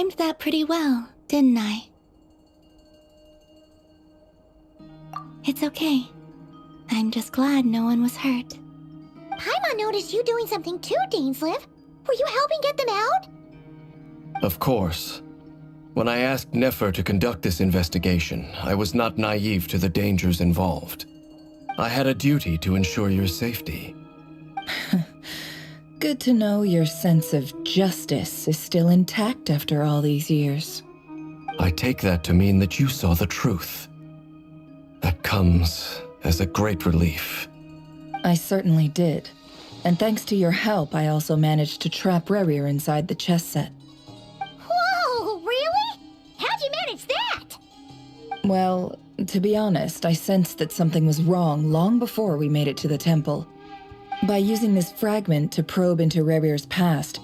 timed that pretty well, didn't I? It's okay. I'm just glad no one was hurt. Paimon noticed you doing something too, Dainsleif. Were you helping get them out? Of course. When I asked Nefer to conduct this investigation, I was not naive to the dangers involved. I had a duty to ensure your safety. Good to know your sense of justice is still intact after all these years. I take that to mean that you saw the truth. That comes as a great relief. I certainly did. And thanks to your help, I also managed to trap Rerir inside the chess set. Whoa, really? How'd you manage that? Well, to be honest, I sensed that something was wrong long before we made it to the temple. By using this fragment to probe into Rerir's past,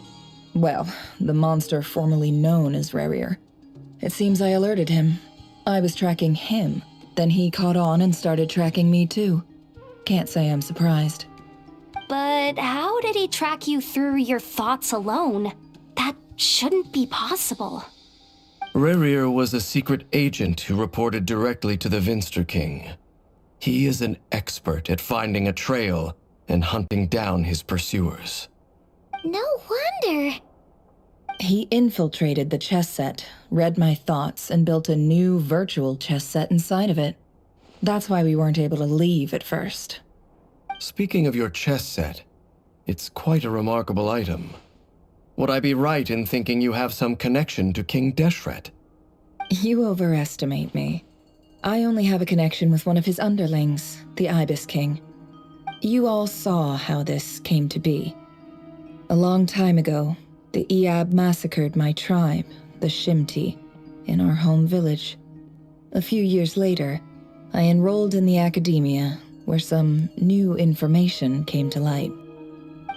well, the monster formerly known as Rerir, it seems I alerted him. I was tracking him, then he caught on and started tracking me too. Can't say I'm surprised. But how did he track you through your thoughts alone? That shouldn't be possible. Rerir was a secret agent who reported directly to the Vinster King. He is an expert at finding a trail and hunting down his pursuers. No wonder. He infiltrated the chess set, read my thoughts, and built a new virtual chess set inside of it. That's why we weren't able to leave at first. Speaking of your chess set, it's quite a remarkable item. Would I be right in thinking you have some connection to King Deshret? You overestimate me. I only have a connection with one of his underlings, the Ibis King. You all saw how this came to be. A long time ago, the Iab massacred my tribe, the Shimti, in our home village. A few years later, I enrolled in the academia, where some new information came to light.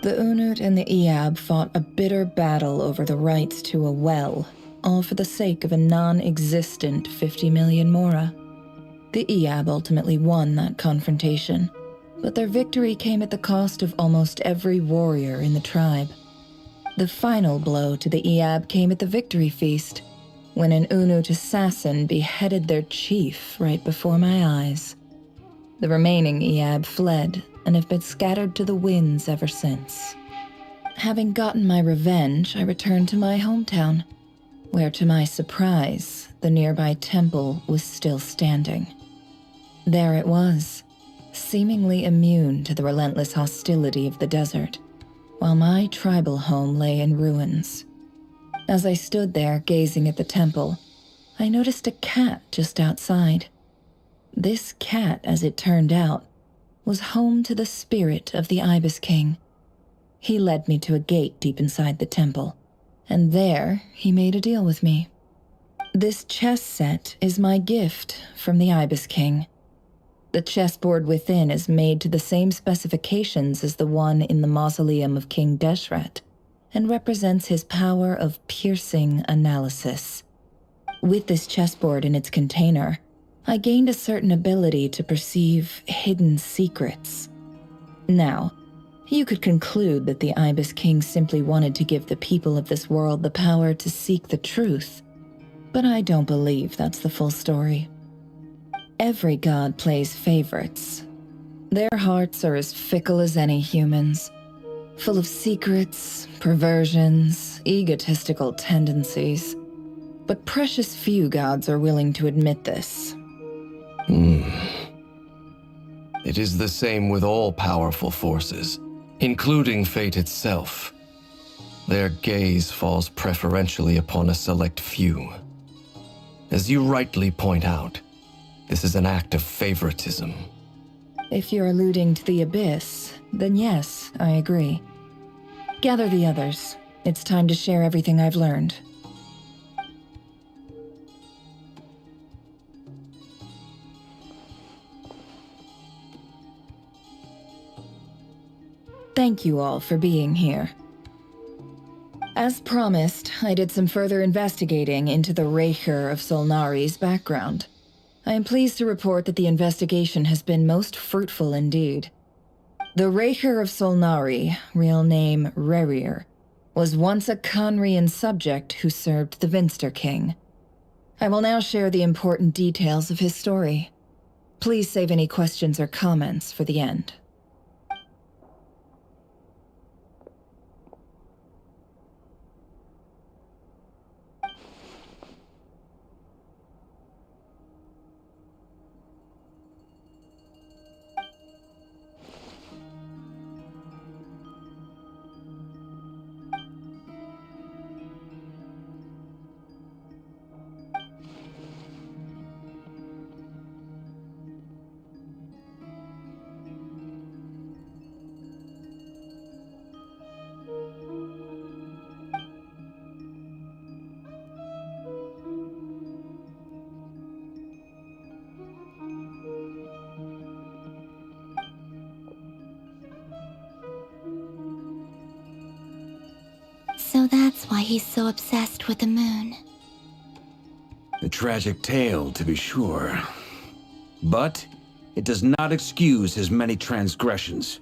The Unut and the Iab fought a bitter battle over the rights to a well, all for the sake of a non-existent 50 million Mora. The Iab ultimately won that confrontation, but their victory came at the cost of almost every warrior in the tribe. The final blow to the Iab came at the victory feast, when an Unut assassin beheaded their chief right before my eyes. The remaining Iab fled and have been scattered to the winds ever since. Having gotten my revenge, I returned to my hometown, where to my surprise, the nearby temple was still standing. There it was, seemingly immune to the relentless hostility of the desert, while my tribal home lay in ruins. As I stood there gazing at the temple, I noticed a cat just outside. This cat, as it turned out, was home to the spirit of the Ibis King. He led me to a gate deep inside the temple, and there he made a deal with me. This chess set is my gift from the Ibis King. The chessboard within is made to the same specifications as the one in the mausoleum of King Deshret, and represents his power of piercing analysis. With this chessboard in its container, I gained a certain ability to perceive hidden secrets. Now, you could conclude that the Ibis King simply wanted to give the people of this world the power to seek the truth, but I don't believe that's the full story. Every god plays favorites. Their hearts are as fickle as any human's, full of secrets, perversions, egotistical tendencies. But precious few gods are willing to admit this. It is the same with all powerful forces, including fate itself. Their gaze falls preferentially upon a select few. As you rightly point out, this is an act of favoritism. If you're alluding to the Abyss, then yes, I agree. Gather the others. It's time to share everything I've learned. Thank you all for being here. As promised, I did some further investigating into the Reicher of Solnari's background. I am pleased to report that the investigation has been most fruitful indeed. The Reicher of Solnari, real name Rerir, was once a Conrian subject who served the Vinster King. I will now share the important details of his story. Please save any questions or comments for the end. So that's why he's so obsessed with the moon. A tragic tale, to be sure. But it does not excuse his many transgressions.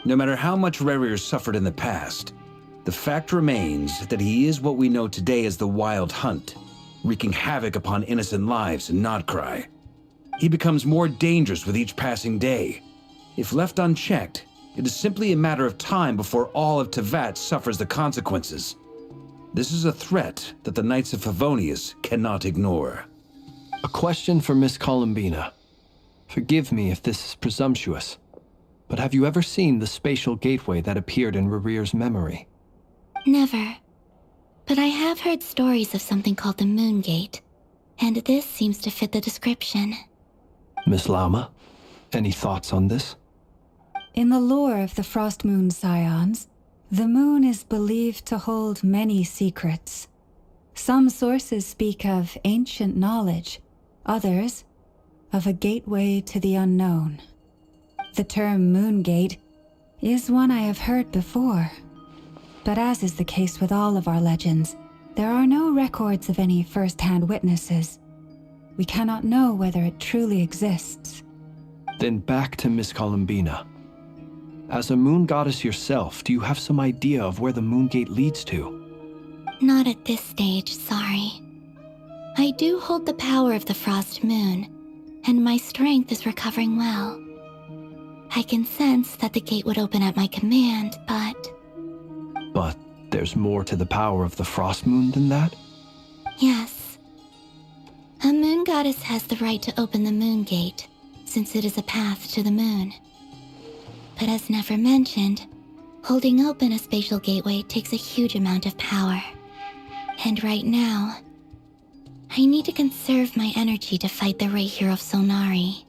No matter how much Rerir suffered in the past, the fact remains that he is what we know today as the Wild Hunt, wreaking havoc upon innocent lives in Nodcry. He becomes more dangerous with each passing day. If left unchecked, it is simply a matter of time before all of Tevat suffers the consequences. This is a threat that the Knights of Favonius cannot ignore. A question for Miss Columbina. Forgive me if this is presumptuous, but have you ever seen the spatial gateway that appeared in Rerir's memory? Never. But I have heard stories of something called the Moon Gate, and this seems to fit the description. Miss Lama, any thoughts on this? In the lore of the Frost Moon Scions, the moon is believed to hold many secrets. Some sources speak of ancient knowledge, others of a gateway to the unknown. The term Moon Gate is one I have heard before, but as is the case with all of our legends, there are no records of any first-hand witnesses. We cannot know whether it truly exists. Then back to Miss Columbina. As a moon goddess yourself, do you have some idea of where the Moon Gate leads to? Not at this stage, sorry. I do hold the power of the Frost Moon, and my strength is recovering well. I can sense that the gate would open at my command, but... But there's more to the power of the Frost Moon than that? Yes. A moon goddess has the right to open the Moon Gate, since it is a path to the moon. But as never mentioned, holding open a spatial gateway takes a huge amount of power. And right now, I need to conserve my energy to fight the Reir of Solnari.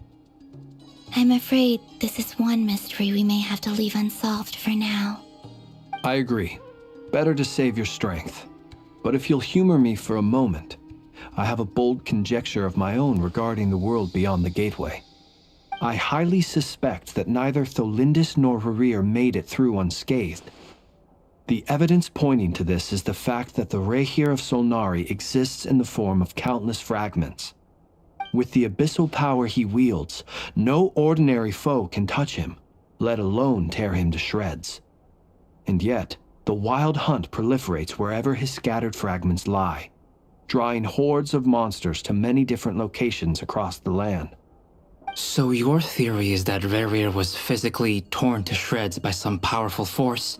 I'm afraid this is one mystery we may have to leave unsolved for now. I agree. Better to save your strength. But if you'll humor me for a moment, I have a bold conjecture of my own regarding the world beyond the gateway. I highly suspect that neither Tholindis nor Rerir made it through unscathed. The evidence pointing to this is the fact that the Reir of Solnari exists in the form of countless fragments. With the abyssal power he wields, no ordinary foe can touch him, let alone tear him to shreds. And yet, the Wild Hunt proliferates wherever his scattered fragments lie, drawing hordes of monsters to many different locations across the land. So your theory is that Rerir was physically torn to shreds by some powerful force?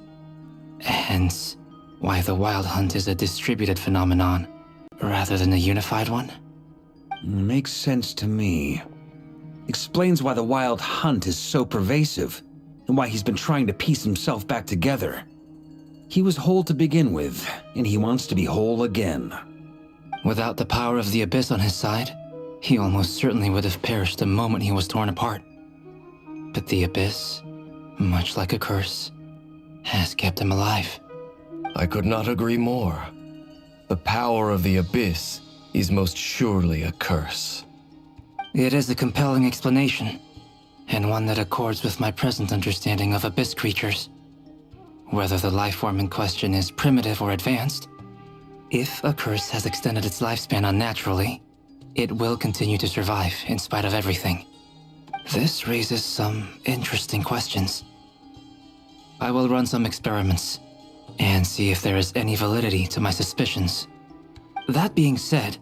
Hence, why the Wild Hunt is a distributed phenomenon, rather than a unified one? Makes sense to me. Explains why the Wild Hunt is so pervasive, and why he's been trying to piece himself back together. He was whole to begin with, and he wants to be whole again. Without the power of the Abyss on his side, he almost certainly would have perished the moment he was torn apart. But the Abyss, much like a curse, has kept him alive. I could not agree more. The power of the Abyss is most surely a curse. It is a compelling explanation, and one that accords with my present understanding of Abyss creatures. Whether the life form in question is primitive or advanced, if a curse has extended its lifespan unnaturally, it will continue to survive in spite of everything. This raises some interesting questions. I will run some experiments, and see if there is any validity to my suspicions. That being said,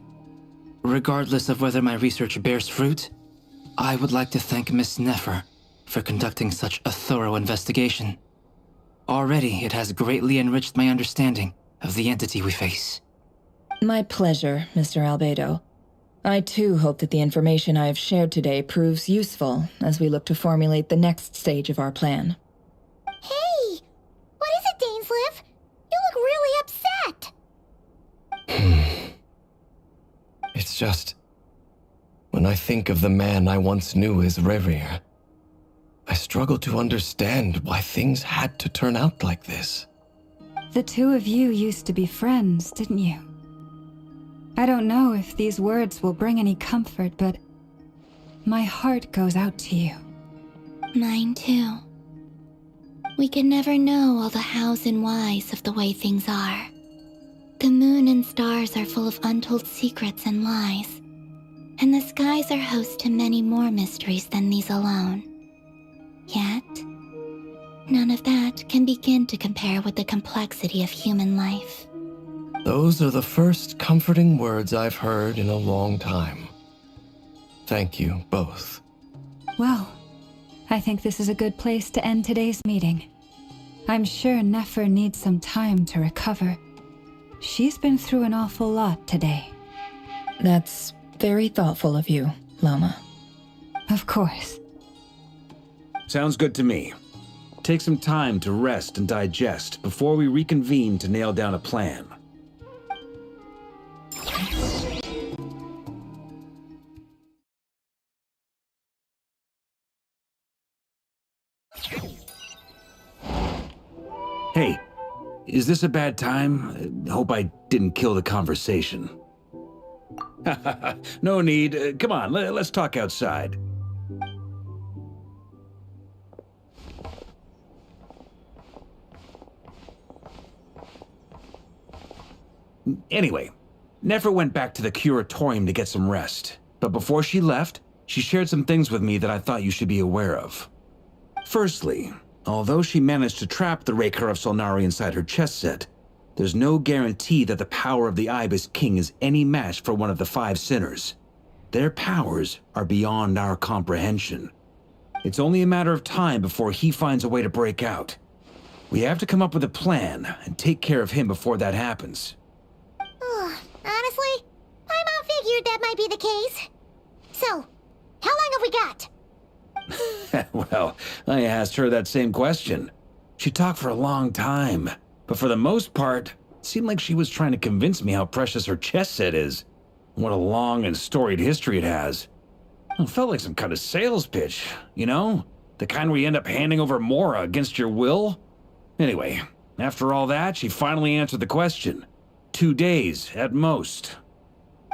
regardless of whether my research bears fruit, I would like to thank Miss Nefer for conducting such a thorough investigation. Already, it has greatly enriched my understanding of the entity we face. My pleasure, Mr. Albedo. I too hope that the information I have shared today proves useful as we look to formulate the next stage of our plan. Hey! What is it, Dainsleif? You look really upset! It's just... when I think of the man I once knew as Rerir, I struggle to understand why things had to turn out like this. The two of you used to be friends, didn't you? I don't know if these words will bring any comfort, but my heart goes out to you. Mine too. We can never know all the hows and whys of the way things are. The moon and stars are full of untold secrets and lies, and the skies are host to many more mysteries than these alone. Yet, none of that can begin to compare with the complexity of human life. Those are the first comforting words I've heard in a long time. Thank you, both. Well, I think this is a good place to end today's meeting. I'm sure Nefer needs some time to recover. She's been through an awful lot today. That's very thoughtful of you, Lama. Of course. Sounds good to me. Take some time to rest and digest before we reconvene to nail down a plan. Hey, is this a bad time? Hope I didn't kill the conversation. No need. Come on, let's talk outside. Anyway, Nefer went back to the curatorium to get some rest. But before she left, she shared some things with me that I thought you should be aware of. Firstly, although she managed to trap the Raker of Solnari inside her chess set, there's no guarantee that the power of the Ibis King is any match for one of the five sinners. Their powers are beyond our comprehension. It's only a matter of time before he finds a way to break out. We have to come up with a plan and take care of him before that happens. Honestly, my mom figured that might be the case. So, how long have we got? Well, I asked her that same question. She talked for a long time, but for the most part, it seemed like she was trying to convince me how precious her chess set is. What a long and storied history it has. It felt like some kind of sales pitch, you know? The kind where you end up handing over Mora against your will? Anyway, after all that, she finally answered the question. 2 days, at most.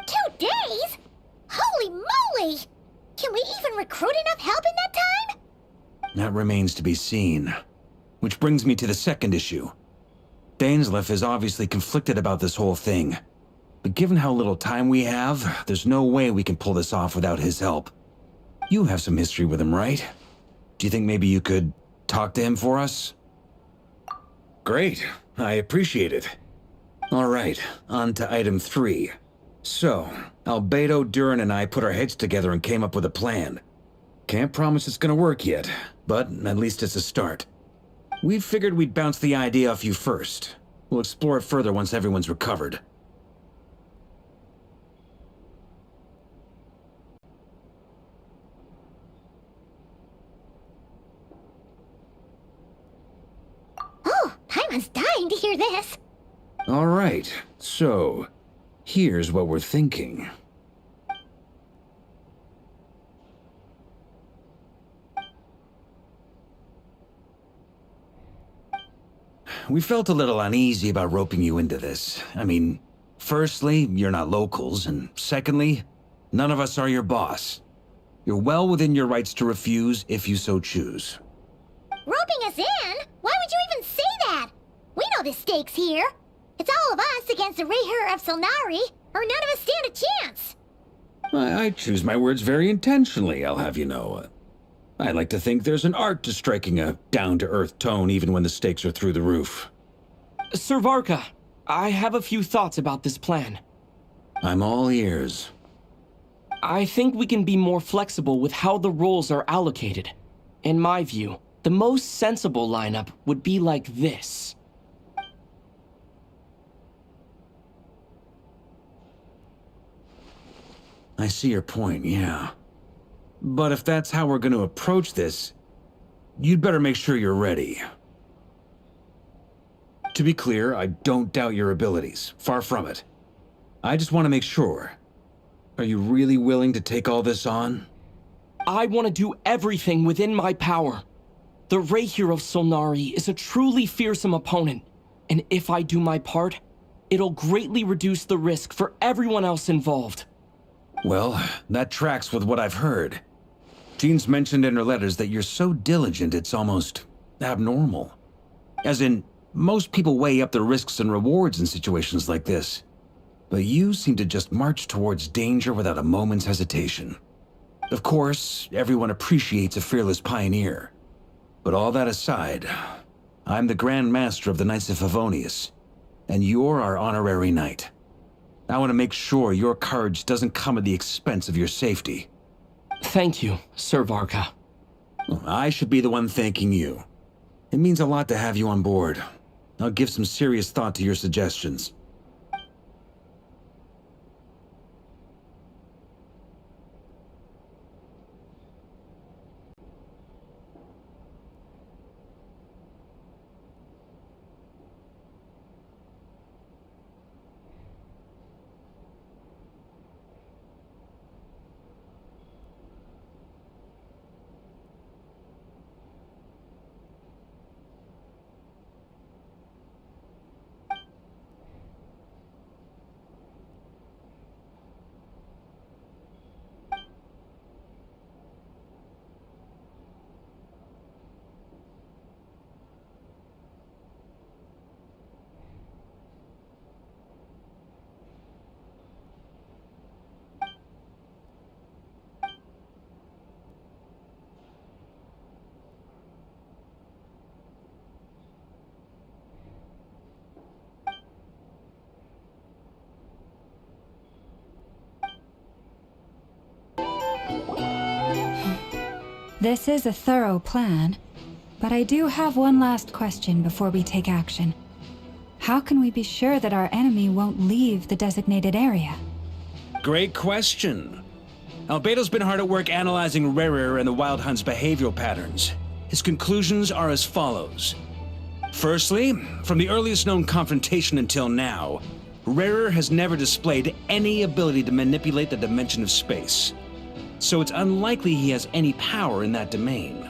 2 days? Holy moly! Can we even recruit enough help in that time? That remains to be seen. Which brings me to the second issue. Dainsleif is obviously conflicted about this whole thing. But given how little time we have, there's no way we can pull this off without his help. You have some history with him, right? Do you think maybe you could talk to him for us? Great. I appreciate it. All right, on to item 3. So, Albedo, Durin, and I put our heads together and came up with a plan. Can't promise it's gonna work yet, but at least it's a start. We figured we'd bounce the idea off you first. We'll explore it further once everyone's recovered. Oh, Paimon's dying to hear this. All right, so here's what we're thinking. We felt a little uneasy about roping you into this. I mean, firstly, you're not locals, and secondly, none of us are your boss. You're well within your rights to refuse if you so choose. Roping us in? Why would you even say that? We know the stakes here. It's all of us against the Reher of Solnari, or none of us stand a chance. I choose my words very intentionally, I'll have you know. I like to think there's an art to striking a down-to-earth tone even when the stakes are through the roof. Sir Varka, I have a few thoughts about this plan. I'm all ears. I think we can be more flexible with how the roles are allocated. In my view, the most sensible lineup would be like this. I see your point, yeah. But if that's how we're going to approach this, you'd better make sure you're ready. To be clear, I don't doubt your abilities. Far from it. I just want to make sure. Are you really willing to take all this on? I want to do everything within my power. The Rahier of Solnari is a truly fearsome opponent, and if I do my part, it'll greatly reduce the risk for everyone else involved. Well, that tracks with what I've heard. Jean's mentioned in her letters that you're so diligent it's almost abnormal. As in, most people weigh up the risks and rewards in situations like this. But you seem to just march towards danger without a moment's hesitation. Of course, everyone appreciates a fearless pioneer. But all that aside, I'm the Grand Master of the Knights of Favonius, and you're our honorary knight. I want to make sure your courage doesn't come at the expense of your safety. Thank you, Sir Varka. I should be the one thanking you. It means a lot to have you on board. I'll give some serious thought to your suggestions. This is a thorough plan, but I do have one last question before we take action. How can we be sure that our enemy won't leave the designated area? Great question. Albedo's been hard at work analyzing Rarer and the Wild Hunt's behavioral patterns. His conclusions are as follows. Firstly, from the earliest known confrontation until now, Rarer has never displayed any ability to manipulate the dimension of space. So it's unlikely he has any power in that domain.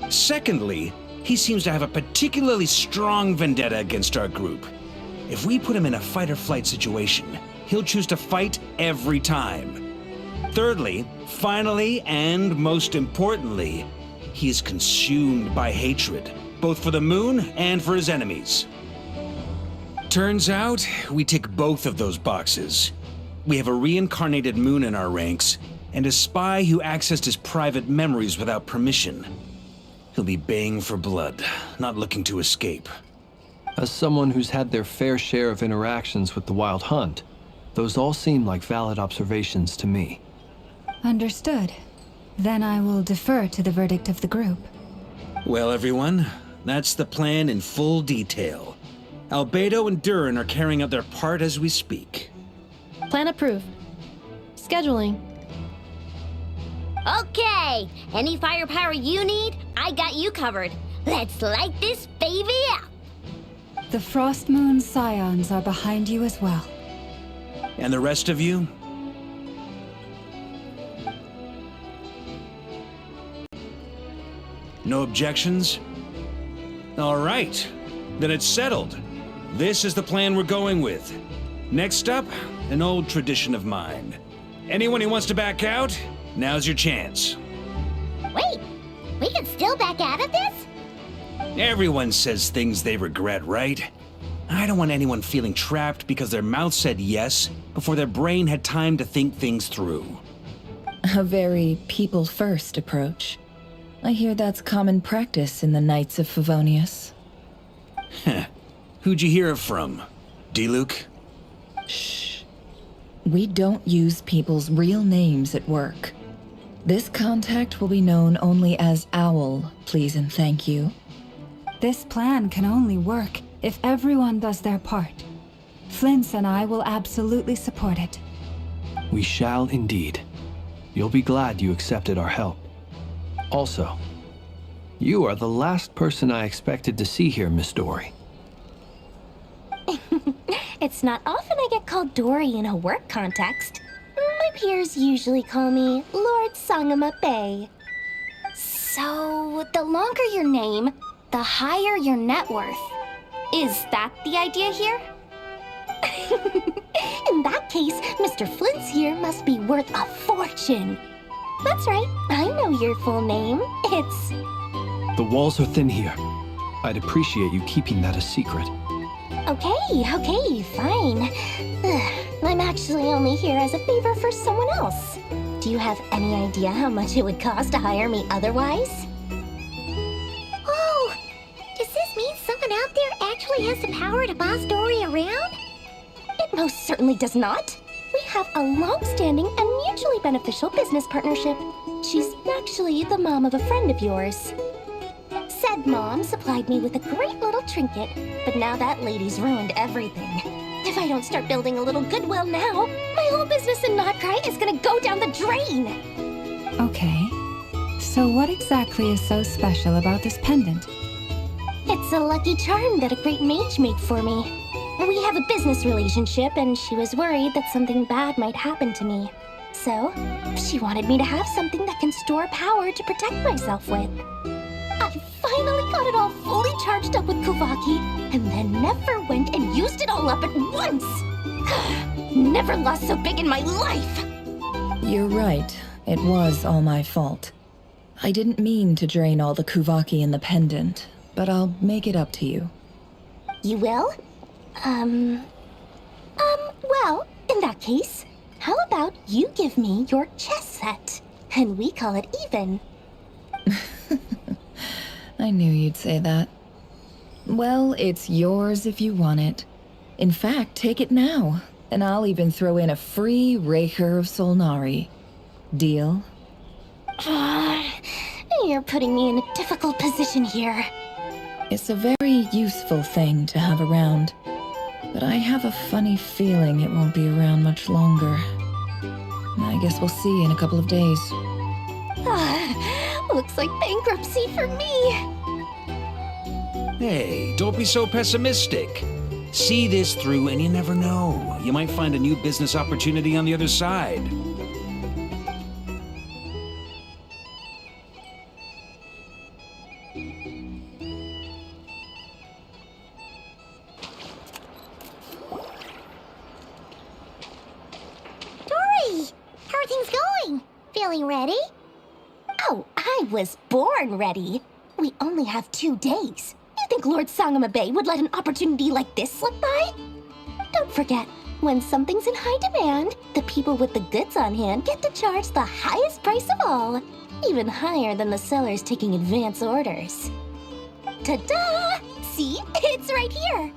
Secondly, he seems to have a particularly strong vendetta against our group. If we put him in a fight-or-flight situation, he'll choose to fight every time. Thirdly, finally, and most importantly, he is consumed by hatred, both for the moon and for his enemies. Turns out, we tick both of those boxes. We have a reincarnated moon in our ranks, and a spy who accessed his private memories without permission. He'll be baying for blood, not looking to escape. As someone who's had their fair share of interactions with the Wild Hunt, those all seem like valid observations to me. Understood. Then I will defer to the verdict of the group. Well, everyone, that's the plan in full detail. Albedo and Durin are carrying out their part as we speak. Plan approved. Scheduling. Okay, any firepower you need, I got you covered. Let's light this baby up. The Frost Moon Scions are behind you as well. And the rest of you? No objections? All right, then it's settled. This is the plan we're going with. Next up, an old tradition of mine. Anyone who wants to back out, now's your chance. Wait, we can still back out of this? Everyone says things they regret, right? I don't want anyone feeling trapped because their mouth said yes before their brain had time to think things through. A very people-first approach. I hear that's common practice in the Knights of Favonius. Who'd you hear it from? D-Luke? Shh. We don't use people's real names at work. This contact will be known only as Owl, please and thank you. This plan can only work if everyone does their part. Flint's and I will absolutely support it. We shall indeed. You'll be glad you accepted our help. Also, you are the last person I expected to see here, Miss Dory. It's not often I get called Dory in a work context. My peers usually call me Lord Sangama Bay. So, the longer your name, the higher your net worth. Is that the idea here? In that case, Mr. Flint's here must be worth a fortune. That's right, I know your full name. It's... The walls are thin here. I'd appreciate you keeping that a secret. Okay, fine. I'm actually only here as a favor for someone else. Do you have any idea how much it would cost to hire me otherwise? Oh! Does this mean someone out there actually has the power to boss Dory around? It most certainly does not. We have a long-standing and mutually beneficial business partnership. She's actually the mom of a friend of yours. Said mom supplied me with a great little trinket, but now that lady's ruined everything. If I don't start building a little goodwill now, my whole business in Notcry is gonna go down the drain! Okay. So what exactly is so special about this pendant? It's a lucky charm that a great mage made for me. We have a business relationship, and she was worried that something bad might happen to me. So, she wanted me to have something that can store power to protect myself with. I finally got it all fully charged up with Kuvaki, and then never went and used it all up at once! Never lost so big in my life! You're right. It was all my fault. I didn't mean to drain all the Kuvaki in the pendant, but I'll make it up to you. You will? Well, in that case, how about you give me your chess set, and we call it even? I knew you'd say that. Well, it's yours if you want it. In fact, take it now, and I'll even throw in a free Raker of Solnari. Deal? You're putting me in a difficult position here. It's a very useful thing to have around, but I have a funny feeling it won't be around much longer. I guess we'll see in a couple of days. Looks like bankruptcy for me. Hey, don't be so pessimistic. See this through and you never know. You might find a new business opportunity on the other side. Dory! How are things going? Feeling ready? Oh, I was born ready. We only have 2 days. You think Lord Sangama Bay would let an opportunity like this slip by? Don't forget, when something's in high demand, the people with the goods on hand get to charge the highest price of all, even higher than the sellers taking advance orders. Ta-da! See? It's right here.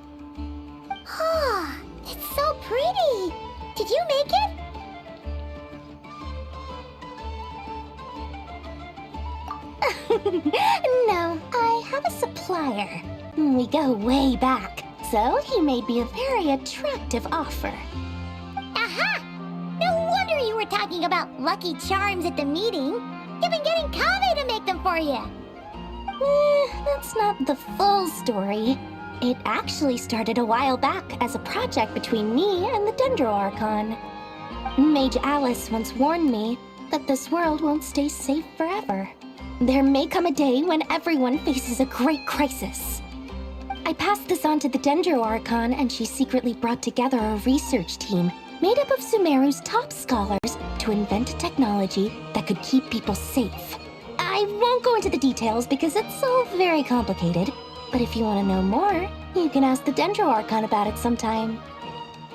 Oh, it's so pretty. Did you make it? No, I have a supplier. We go way back, so he made me a very attractive offer. Aha! No wonder you were talking about lucky charms at the meeting. You've been getting Kave to make them for you. That's not the full story. It actually started a while back as a project between me and the Dendro Archon. Mage Alice once warned me that this world won't stay safe forever. There may come a day when everyone faces a great crisis. I passed this on to the Dendro Archon, and she secretly brought together a research team made up of Sumeru's top scholars to invent a technology that could keep people safe. I won't go into the details because it's all very complicated, but if you want to know more, you can ask the Dendro Archon about it sometime.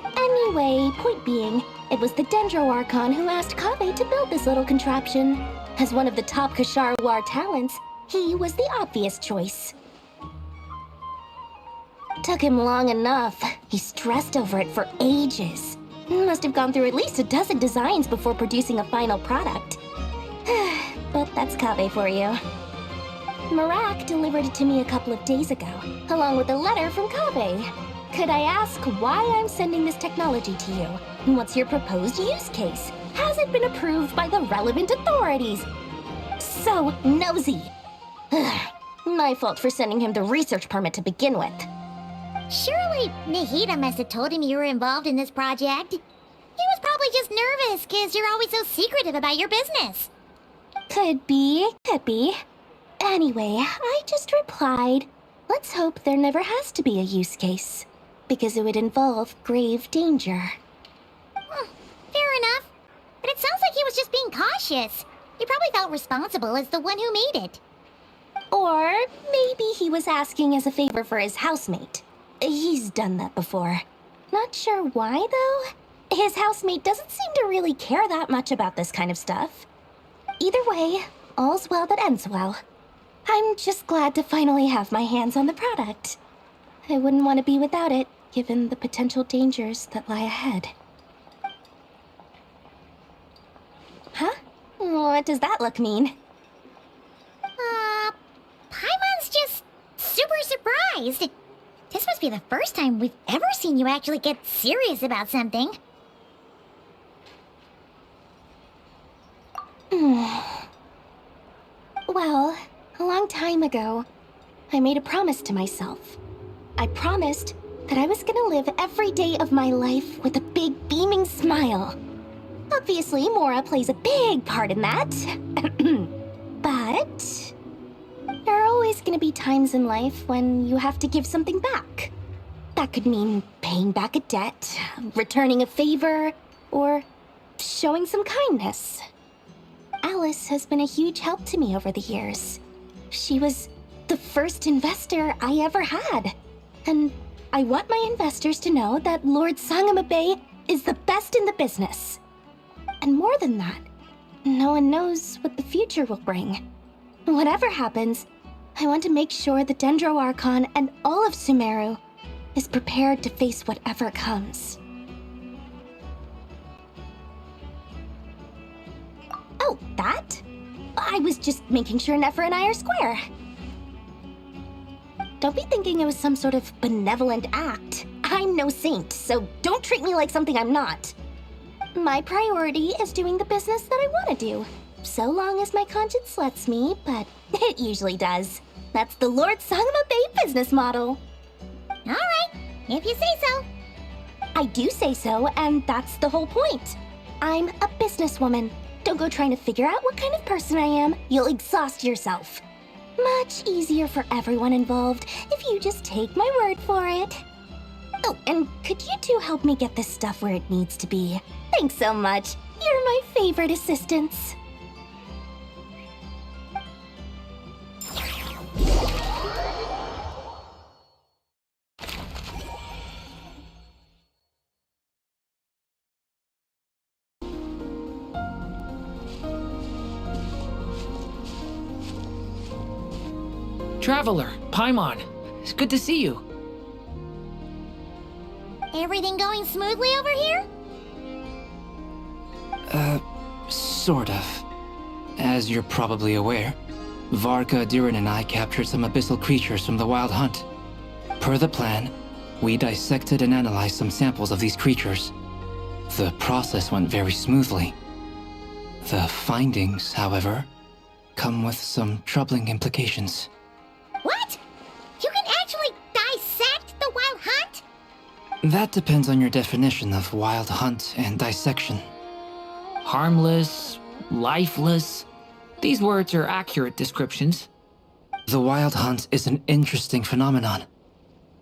Anyway, point being, it was the Dendro Archon who asked Kave to build this little contraption. As one of the top Kashar War talents, he was the obvious choice. Took him long enough. He stressed over it for ages. Must have gone through at least a dozen designs before producing a final product. But that's Kaveh for you. Marak delivered it to me a couple of days ago, along with a letter from Kaveh. Could I ask why I'm sending this technology to you? And what's your proposed use case? Has it been approved by the relevant authorities? So nosy. My fault for sending him the research permit to begin with. Surely Nahida must have told him you were involved in this project. He was probably just nervous because you're always so secretive about your business. Could be. Anyway, I just replied, let's hope there never has to be a use case, because it would involve grave danger. Fair enough. But it sounds like he was just being cautious. He probably felt responsible as the one who made it. Or maybe he was asking as a favor for his housemate. He's done that before. Not sure why, though. His housemate doesn't seem to really care that much about this kind of stuff. Either way, all's well that ends well. I'm just glad to finally have my hands on the product. I wouldn't want to be without it, given the potential dangers that lie ahead. Huh? What does that look mean? Paimon's just super surprised. This must be the first time we've ever seen you actually get serious about something. Well, a long time ago, I made a promise to myself. I promised that I was gonna live every day of my life with a big beaming smile. Obviously, Mora plays a big part in that. But there are always gonna be times in life when you have to give something back. That could mean paying back a debt, returning a favor, or showing some kindness. Alice has been a huge help to me over the years. She was the first investor I ever had. And I want my investors to know that Lord Sangamabe is the best in the business. And more than that, no one knows what the future will bring. Whatever happens, I want to make sure the Dendro Archon and all of Sumeru is prepared to face whatever comes. Oh, that? I was just making sure Nefer and I are square. Don't be thinking it was some sort of benevolent act. I'm no saint, so don't treat me like something I'm not. My priority is doing the business that I want to do, so long as my conscience lets me, but it usually does. That's the Lord Sangamabe business model. Alright, if you say so. I do say so, and that's the whole point. I'm a businesswoman. Don't go trying to figure out what kind of person I am. You'll exhaust yourself. Much easier for everyone involved if you just take my word for it. Oh, and could you two help me get this stuff where it needs to be? Thanks so much. You're my favorite assistants. Traveler, Paimon, it's good to see you. Everything going smoothly over here? Sort of. As you're probably aware, Varka, Durin, and I captured some abyssal creatures from the Wild Hunt. Per the plan, we dissected and analyzed some samples of these creatures. The process went very smoothly. The findings, however, come with some troubling implications. What? You can actually dissect the Wild Hunt? That depends on your definition of Wild Hunt and dissection. Harmless, lifeless. These words are accurate descriptions. The Wild Hunt is an interesting phenomenon.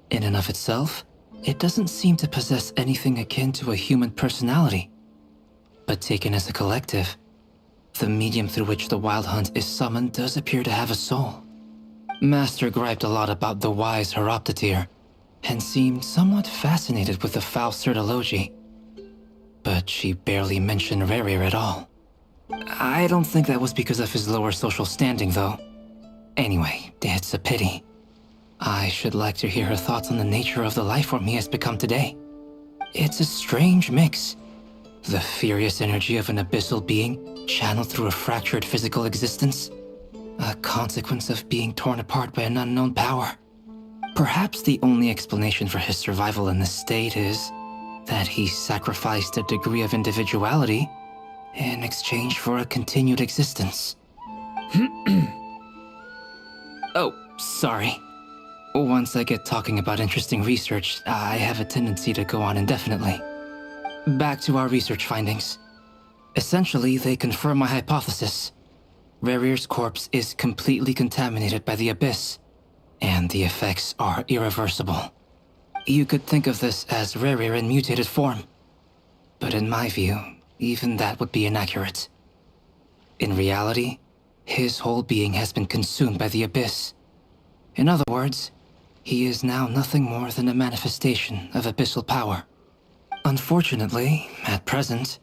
In and of itself, it doesn't seem to possess anything akin to a human personality. But taken as a collective, the medium through which the Wild Hunt is summoned does appear to have a soul. Master griped a lot about the wise Horoptotire, and seemed somewhat fascinated with the Faust Elegy. But she barely mentioned Rerir at all. I don't think that was because of his lower social standing, though. Anyway, it's a pity. I should like to hear her thoughts on the nature of the life form he has become today. It's a strange mix. The furious energy of an abyssal being channeled through a fractured physical existence. A consequence of being torn apart by an unknown power. Perhaps the only explanation for his survival in this state is that he sacrificed a degree of individuality in exchange for a continued existence. Oh, sorry. Once I get talking about interesting research, I have a tendency to go on indefinitely. Back to our research findings. Essentially, they confirm my hypothesis. Rerir's corpse is completely contaminated by the Abyss, and the effects are irreversible. You could think of this as Rerir in mutated form. But in my view, even that would be inaccurate. In reality, his whole being has been consumed by the Abyss. In other words, he is now nothing more than a manifestation of abyssal power. Unfortunately, at present,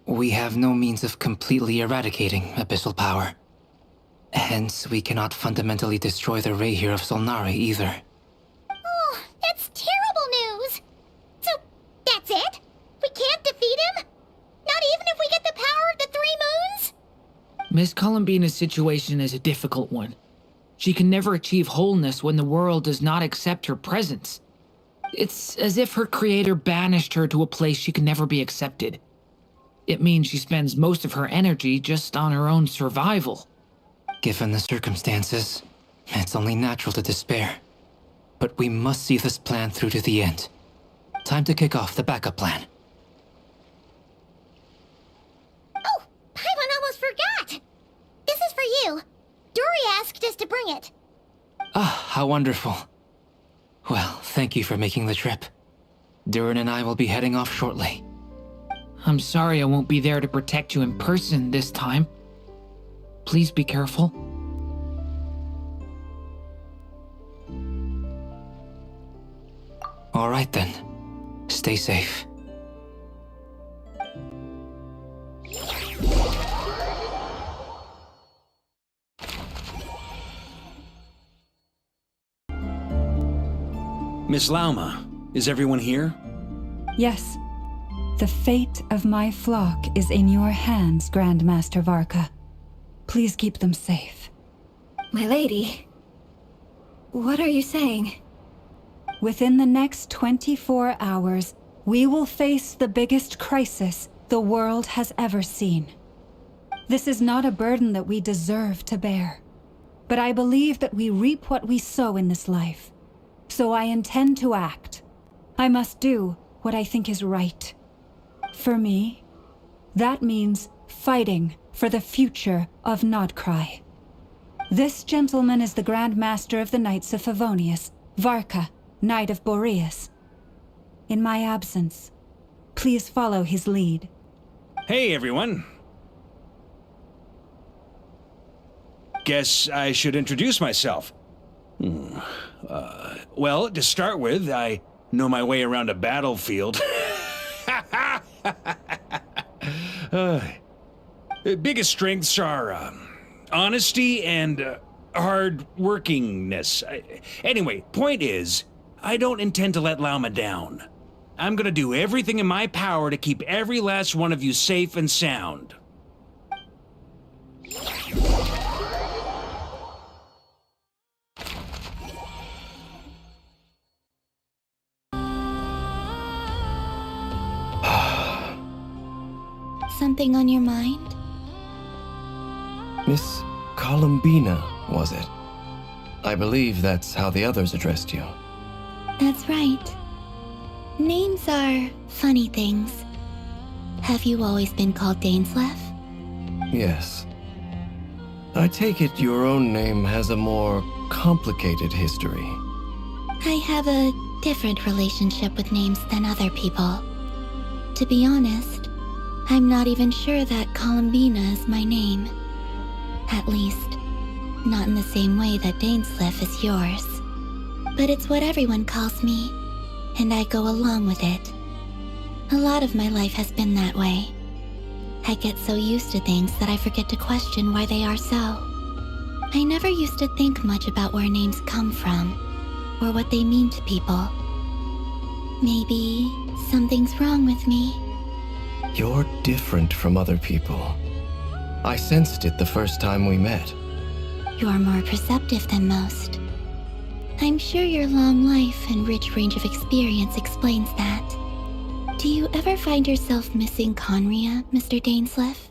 we have no means of completely eradicating abyssal power. Hence, we cannot fundamentally destroy the Rayhir of Solnari either. Oh, that's terrible news! So, that's it? We can't defeat him? Not even if we get the power of the Three Moons? Miss Columbina's situation is a difficult one. She can never achieve wholeness when the world does not accept her presence. It's as if her creator banished her to a place she can never be accepted. It means she spends most of her energy just on her own survival. Given the circumstances, it's only natural to despair. But we must see this plan through to the end. Time to kick off the backup plan. Oh, Paimon almost forgot! This is for you. Dory asked us to bring it. Ah, how wonderful. Well, thank you for making the trip. Durin and I will be heading off shortly. I'm sorry I won't be there to protect you in person this time. Please be careful. All right then. Stay safe. Miss Lauma, is everyone here? Yes. The fate of my flock is in your hands, Grandmaster Varka. Please keep them safe. My lady, what are you saying? Within the next 24 hours, we will face the biggest crisis the world has ever seen. This is not a burden that we deserve to bear, but I believe that we reap what we sow in this life. So I intend to act. I must do what I think is right. For me, that means fighting for the future of Nodcry. This gentleman is the Grand Master of the Knights of Favonius, Varka, Knight of Boreas. In my absence, please follow his lead. Hey, everyone. Guess I should introduce myself. Well, to start with, I know my way around a battlefield. Biggest strengths are honesty and hard workingness. Anyway, point is, I don't intend to let Lauma down. I'm gonna do everything in my power to keep every last one of you safe and sound. Something on your mind? Miss Columbina, was it? I believe that's how the others addressed you. That's right. Names are funny things. Have you always been called Dainsleif? Yes. I take it your own name has a more complicated history. I have a different relationship with names than other people. To be honest, I'm not even sure that Columbina is my name. At least, not in the same way that Dainsleif is yours. But it's what everyone calls me, and I go along with it. A lot of my life has been that way. I get so used to things that I forget to question why they are so. I never used to think much about where names come from. or what they mean to people. Maybe something's wrong with me. You're different from other people. I sensed it the first time we met. You're more perceptive than most. I'm sure your long life and rich range of experience explains that. Do you ever find yourself missing Conria, Mr. Dainsleif?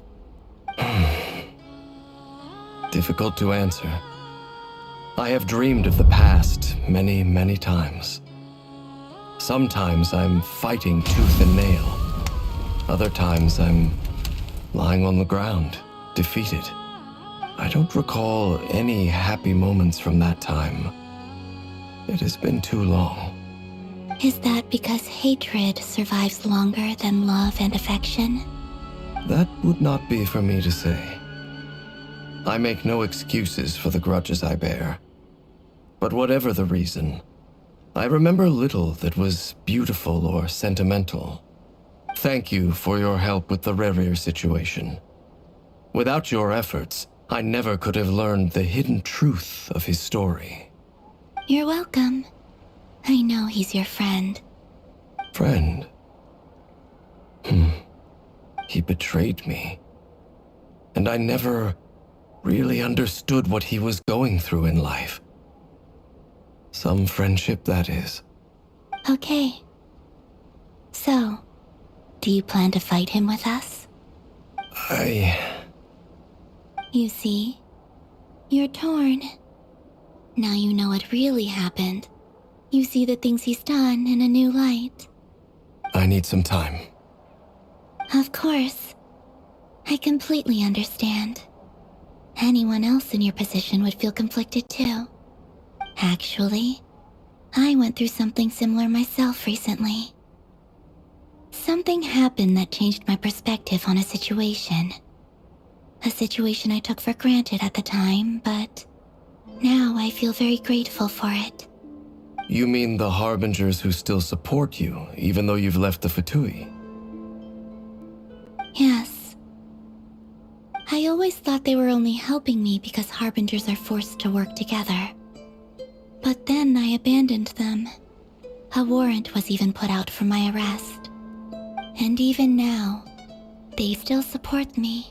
Difficult to answer. I have dreamed of the past many, many times. Sometimes I'm fighting tooth and nail. Other times I'm lying on the ground, defeated. I don't recall any happy moments from that time. It has been too long. Is that because hatred survives longer than love and affection? That would not be for me to say. I make no excuses for the grudges I bear. But whatever the reason, I remember little that was beautiful or sentimental. Thank you for your help with the Rerir situation. Without your efforts, I never could have learned the hidden truth of his story. You're welcome. I know he's your friend. Friend? He betrayed me. And I never really understood what he was going through in life. Some friendship, that is. Okay. So, do you plan to fight him with us? You see, you're torn. Now you know what really happened. You see the things he's done in a new light. I need some time. Of course. I completely understand. Anyone else in your position would feel conflicted too. Actually, I went through something similar myself recently. Something happened that changed my perspective on a situation. A situation I took for granted at the time, but now I feel very grateful for it. You mean the Harbingers who still support you, even though you've left the Fatui? Yes. I always thought they were only helping me because Harbingers are forced to work together. But then I abandoned them. A warrant was even put out for my arrest. And even now, they still support me.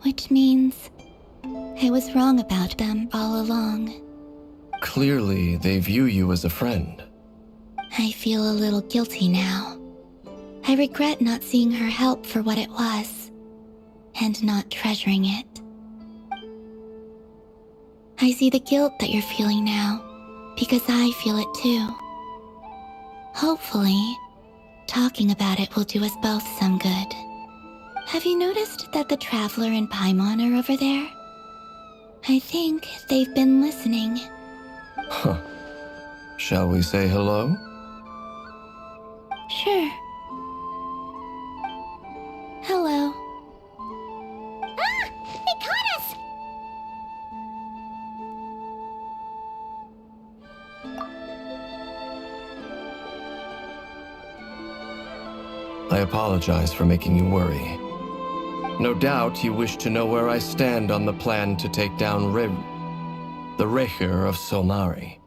Which means I was wrong about them all along. Clearly, they view you as a friend. I feel a little guilty now. I regret not seeing her help for what it was, and not treasuring it. I see the guilt that you're feeling now, because I feel it too. Hopefully, talking about it will do us both some good. Have you noticed that the Traveler and Paimon are over there? I think they've been listening. Huh. Shall we say hello? Sure. Hello. Ah! They caught us! I apologize for making you worry. No doubt you wish to know where I stand on the plan to take down the Reir of Solnari.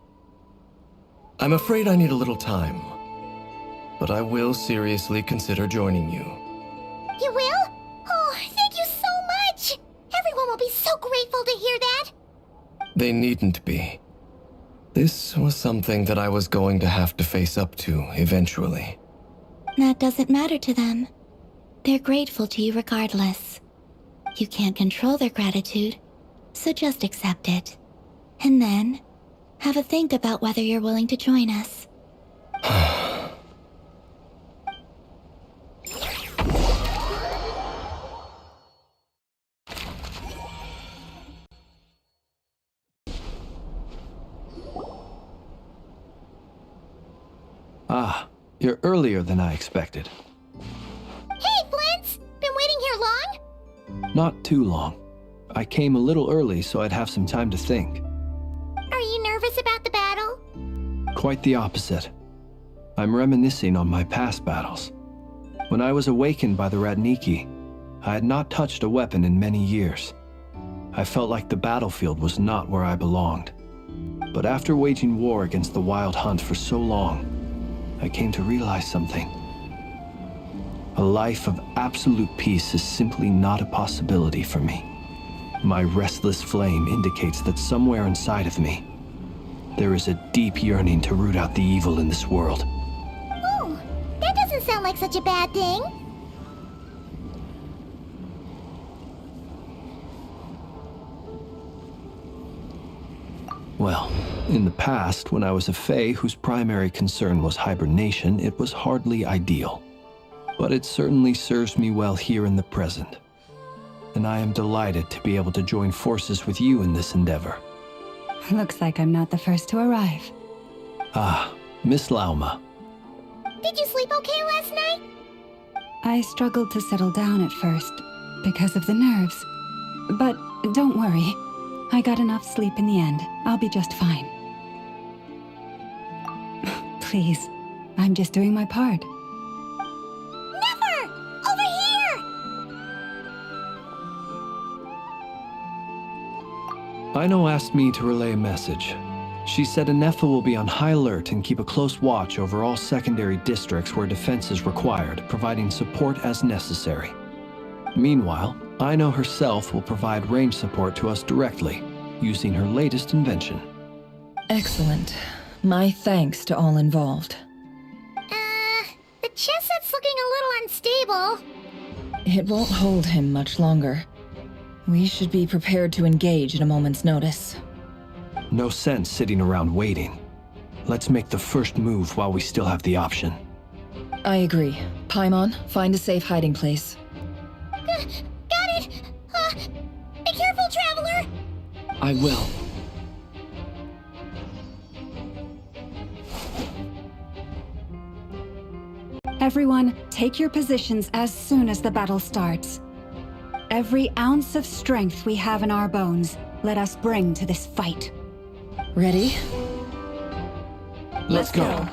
I'm afraid I need a little time, but I will seriously consider joining you. You will? Oh, thank you so much! Everyone will be so grateful to hear that! They needn't be. This was something that I was going to have to face up to eventually. That doesn't matter to them. They're grateful to you regardless. You can't control their gratitude, so just accept it. And then, have a think about whether you're willing to join us. Ah, you're earlier than I expected. Hey, Flint's! Been waiting here long? Not too long. I came a little early so I'd have some time to think. Are you nervous about the battle? Quite the opposite. I'm reminiscing on my past battles. When I was awakened by the Radniki, I had not touched a weapon in many years. I felt like the battlefield was not where I belonged. But after waging war against the Wild Hunt for so long, I came to realize something. A life of absolute peace is simply not a possibility for me. My restless flame indicates that somewhere inside of me, there is a deep yearning to root out the evil in this world. Ooh, that doesn't sound like such a bad thing. Well, in the past, when I was a Fae whose primary concern was hibernation, it was hardly ideal. But it certainly serves me well here in the present. And I am delighted to be able to join forces with you in this endeavor. Looks like I'm not the first to arrive. Ah, Miss Lauma. Did you sleep okay last night? I struggled to settle down at first because of the nerves. But don't worry. I got enough sleep in the end. I'll be just fine. Please, I'm just doing my part. Never! Over here! Ino asked me to relay a message. She said Anefa will be on high alert and keep a close watch over all secondary districts where defense is required, providing support as necessary. Meanwhile, Ino herself will provide range support to us directly, using her latest invention. Excellent. My thanks to all involved. The chess set's looking a little unstable. It won't hold him much longer. We should be prepared to engage at a moment's notice. No sense sitting around waiting. Let's make the first move while we still have the option. I agree. Paimon, find a safe hiding place. Got it! Be careful, Traveler! I will. Everyone, take your positions as soon as the battle starts. Every ounce of strength we have in our bones, let us bring to this fight. Ready? Let's go.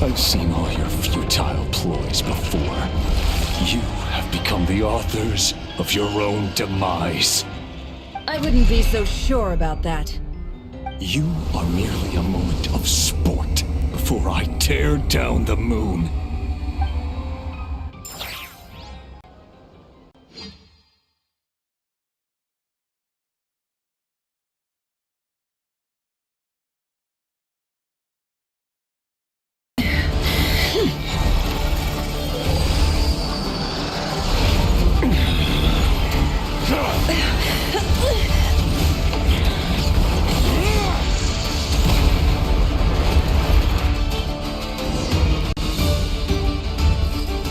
I've seen all your futile ploys before. You have become the authors of your own demise. I wouldn't be so sure about that. You are merely a moment of sport before I tear down the moon.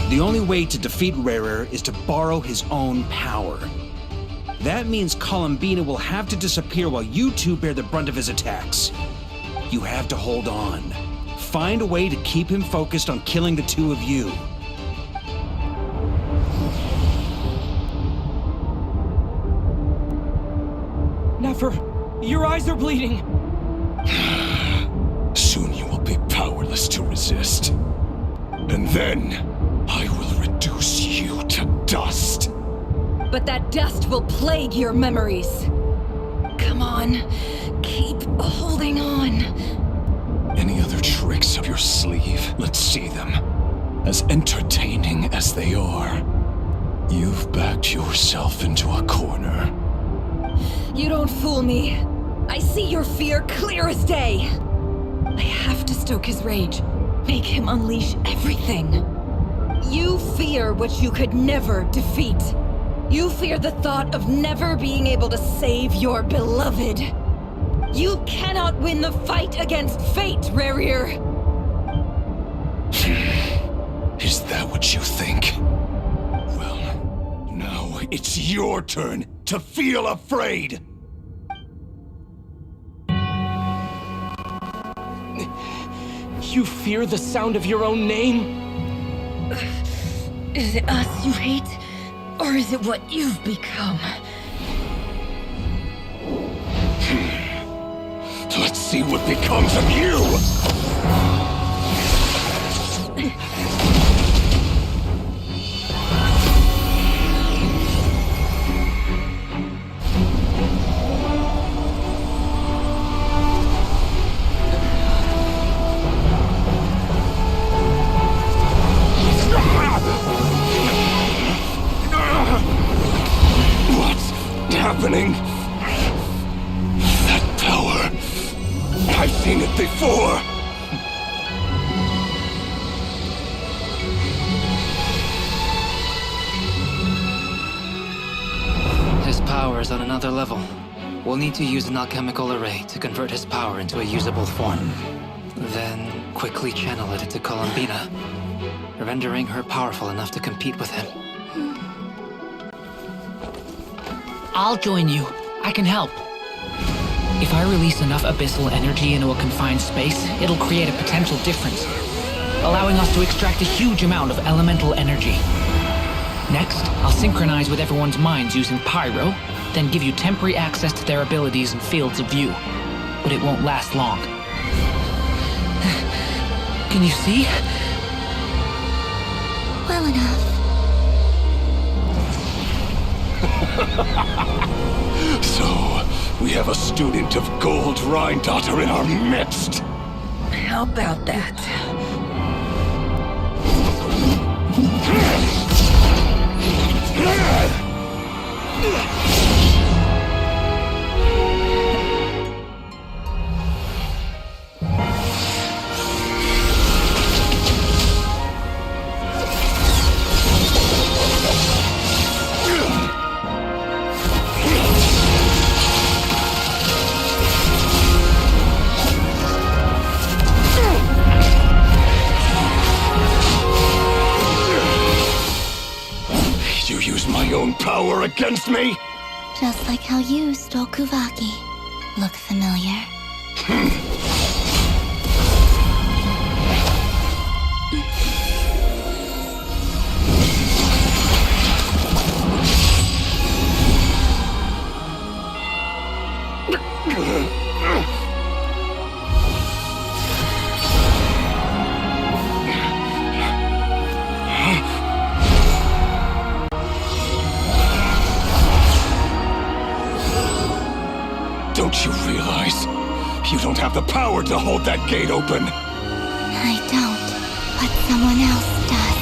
The only way to defeat Rarer is to borrow his own power. That means Columbina will have to disappear while you two bear the brunt of his attacks. You have to hold on. Find a way to keep him focused on killing the two of you. Never! Your eyes are bleeding! Soon you will be powerless to resist. And then, I will reduce you to dust. But that dust will plague your memories. Come on, keep holding on. Any other tricks up your sleeve? Let's see them. As entertaining as they are. You've backed yourself into a corner. You don't fool me. I see your fear clear as day. I have to stoke his rage. Make him unleash everything. You fear what you could never defeat. You fear the thought of never being able to save your beloved. You cannot win the fight against fate, Rarir. Is that what you think? Well, now it's your turn to feel afraid! You fear the sound of your own name? Is it us you hate? Or is it what you've become? Let's see what becomes of you! opening. That power. I've seen it before. His power is on another level. We'll need to use an alchemical array to convert his power into a usable form. Then quickly channel it into Columbina, rendering her powerful enough to compete with him. I'll join you. I can help. If I release enough abyssal energy into a confined space, it'll create a potential difference, allowing us to extract a huge amount of elemental energy. Next, I'll synchronize with everyone's minds using Pyro, then give you temporary access to their abilities and fields of view. But it won't last long. Can you see? Well enough. So, we have a student of Gold Rhine-Daughter in our midst. How about that? You use my own power against me? Just like how you stole Kuvaki. Look familiar? Don't you realize? You don't have the power to hold that gate open. I don't, but someone else does.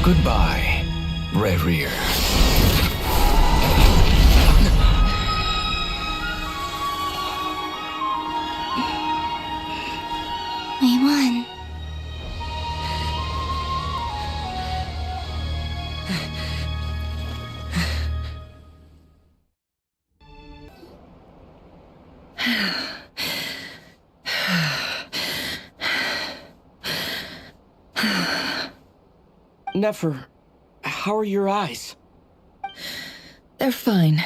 Goodbye, Rerir. We won. Nefer, how are your eyes? They're fine.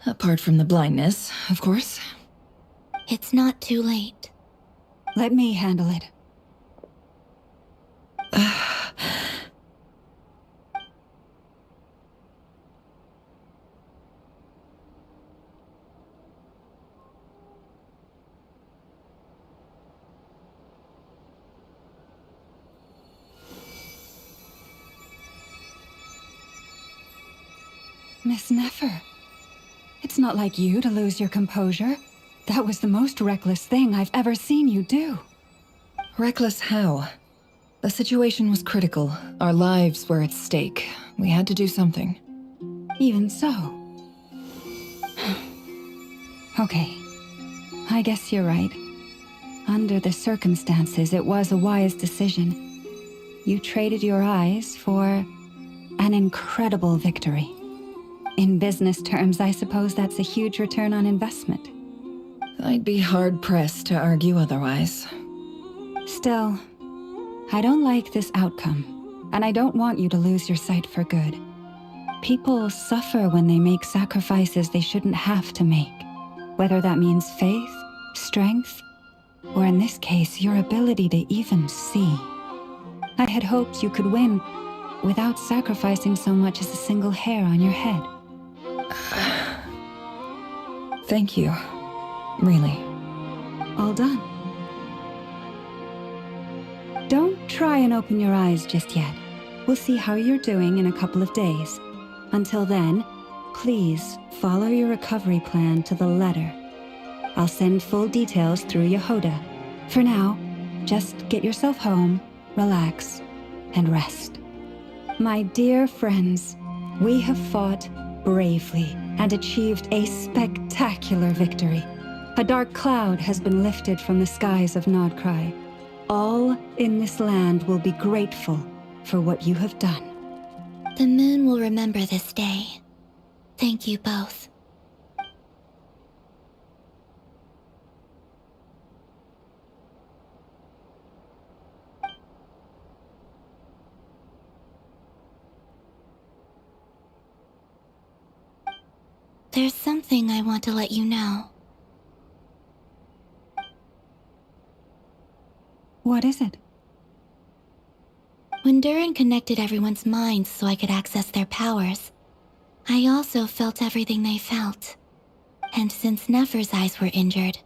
Apart from the blindness, of course. It's not too late. Let me handle it. Miss Nefer, it's not like you to lose your composure. That was the most reckless thing I've ever seen you do. Reckless how? The situation was critical. Our lives were at stake. We had to do something. Even so. Okay. I guess you're right. Under the circumstances, it was a wise decision. You traded your eyes for an incredible victory. In business terms, I suppose that's a huge return on investment. I'd be hard-pressed to argue otherwise. Still, I don't like this outcome, and I don't want you to lose your sight for good. People suffer when they make sacrifices they shouldn't have to make, whether that means faith, strength, or in this case, your ability to even see. I had hoped you could win without sacrificing so much as a single hair on your head. Thank you. Really. All done. Don't try and open your eyes just yet. We'll see how you're doing in a couple of days. Until then, please follow your recovery plan to the letter. I'll send full details through Yehoda. For now, just get yourself home, relax, and rest. My dear friends, we have fought bravely and achieved a spectacular victory. A dark cloud has been lifted from the skies of Nodcry. All in this land will be grateful for what you have done. The moon will remember this day. Thank you both. There's something I want to let you know. What is it? When Durin connected everyone's minds so I could access their powers, I also felt everything they felt. And since Nefer's eyes were injured,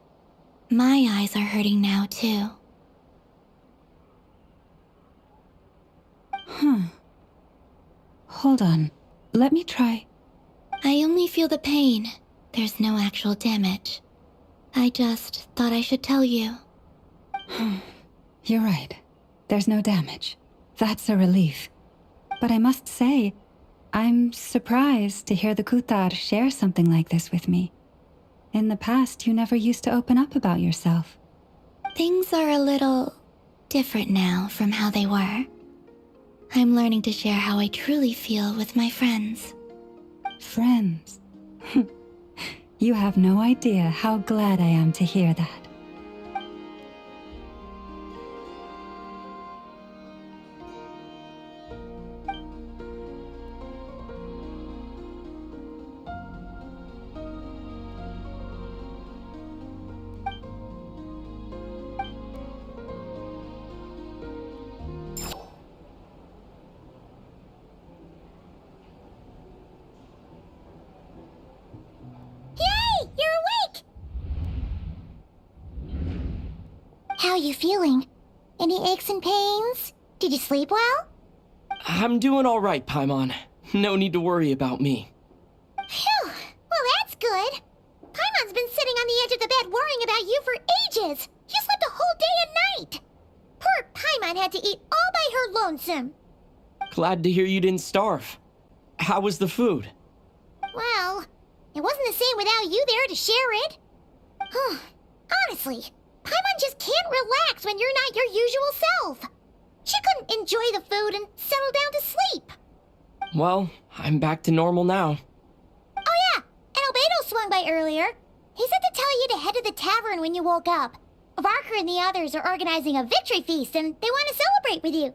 my eyes are hurting now too. Hold on. Let me try. I only feel the pain. There's no actual damage. I just thought I should tell you. You're right. There's no damage. That's a relief. But I must say, I'm surprised to hear the Kutar share something like this with me. In the past, you never used to open up about yourself. Things are a little different now from how they were. I'm learning to share how I truly feel with my friends. Friends? You have no idea how glad I am to hear that. How are you feeling? Any aches and pains? Did you sleep well? I'm doing all right, Paimon. No need to worry about me. Phew! Well, that's good. Paimon's been sitting on the edge of the bed worrying about you for ages. You slept a whole day and night. Poor Paimon had to eat all by her lonesome. Glad to hear you didn't starve. How was the food? Well, it wasn't the same without you there to share it. Honestly, Paimon just can't relax when you're not your usual self. She couldn't enjoy the food and settle down to sleep. Well, I'm back to normal now. Oh yeah, and Albedo swung by earlier. He said to tell you to head to the tavern when you woke up. Varker and the others are organizing a victory feast and they want to celebrate with you.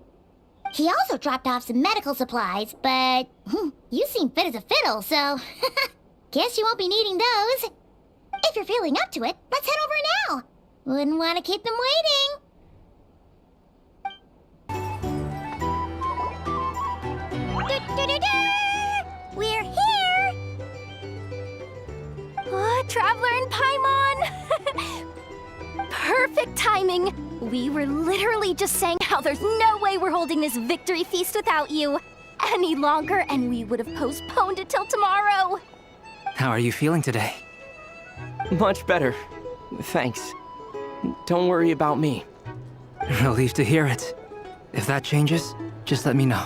He also dropped off some medical supplies, but you seem fit as a fiddle, so guess you won't be needing those. If you're feeling up to it, let's head over now. Wouldn't want to keep them waiting. We're here! Traveler and Paimon! Perfect timing! We were literally just saying how there's no way we're holding this victory feast without you any longer, and we would have postponed it till tomorrow. How are you feeling today? Much better. Thanks. Don't worry about me. Relieved to hear it. If that changes, just let me know.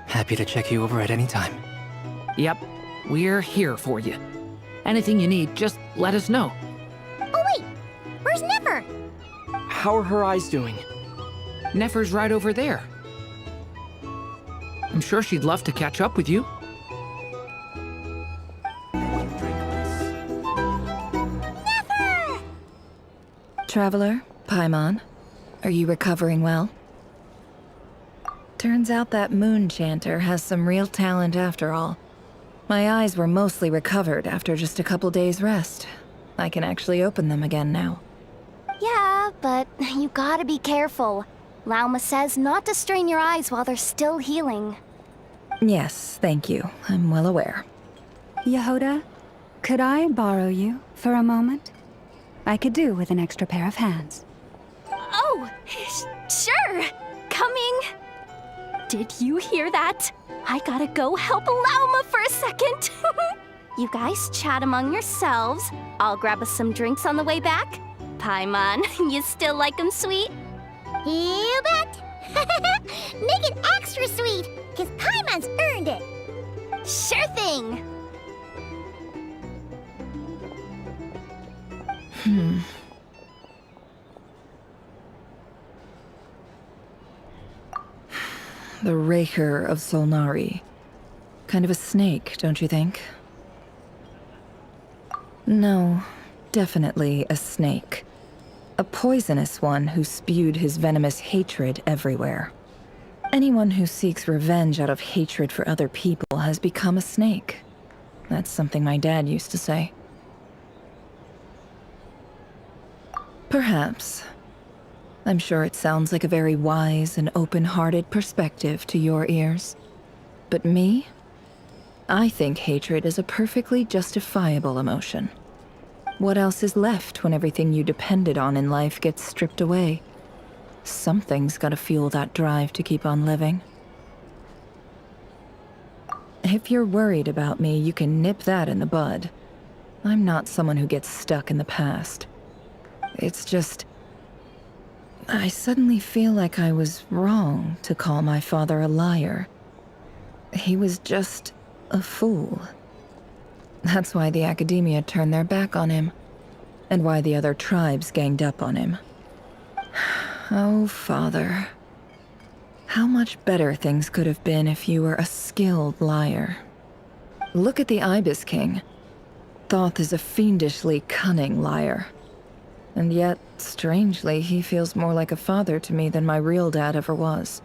Happy to check you over at any time. Yep, we're here for you. Anything you need, just let us know. Oh wait, where's Nefer? How are her eyes doing? Nefer's right over there. I'm sure she'd love to catch up with you. Nefer! Traveler, Paimon, are you recovering well? Turns out that moon chanter has some real talent after all. My eyes were mostly recovered after just a couple days' rest. I can actually open them again now. Yeah, but you gotta be careful. Lauma says not to strain your eyes while they're still healing. Yes, thank you. I'm well aware. Yehoda, could I borrow you for a moment? I could do with an extra pair of hands. Oh, sure. Coming. Did you hear that? I gotta go help Lauma for a second. You guys chat among yourselves. I'll grab us some drinks on the way back. Paimon, you still like 'em sweet? You bet. Make it extra sweet, because Paimon's earned it. Sure thing! The Raker of Solnari. Kind of a snake, don't you think? No, definitely a snake. A poisonous one who spewed his venomous hatred everywhere. Anyone who seeks revenge out of hatred for other people has become a snake. That's something my dad used to say. Perhaps. I'm sure it sounds like a very wise and open-hearted perspective to your ears. But me? I think hatred is a perfectly justifiable emotion. What else is left when everything you depended on in life gets stripped away? Something's gotta fuel that drive to keep on living. If you're worried about me, you can nip that in the bud. I'm not someone who gets stuck in the past. It's just... I suddenly feel like I was wrong to call my father a liar. He was just a fool. That's why the Academia turned their back on him, and why the other tribes ganged up on him. Oh, Father. How much better things could have been if you were a skilled liar. Look at the Ibis King. Thoth is a fiendishly cunning liar. And yet, strangely, he feels more like a father to me than my real dad ever was.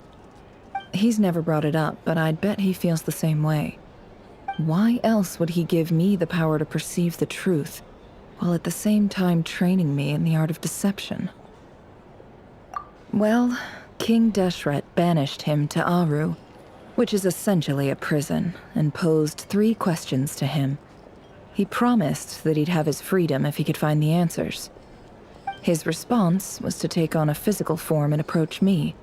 He's never brought it up, but I'd bet he feels the same way. Why else would he give me the power to perceive the truth, while at the same time training me in the art of deception? Well, King Deshret banished him to Aru, which is essentially a prison, and posed 3 questions to him. He promised that he'd have his freedom if he could find the answers. His response was to take on a physical form and approach me,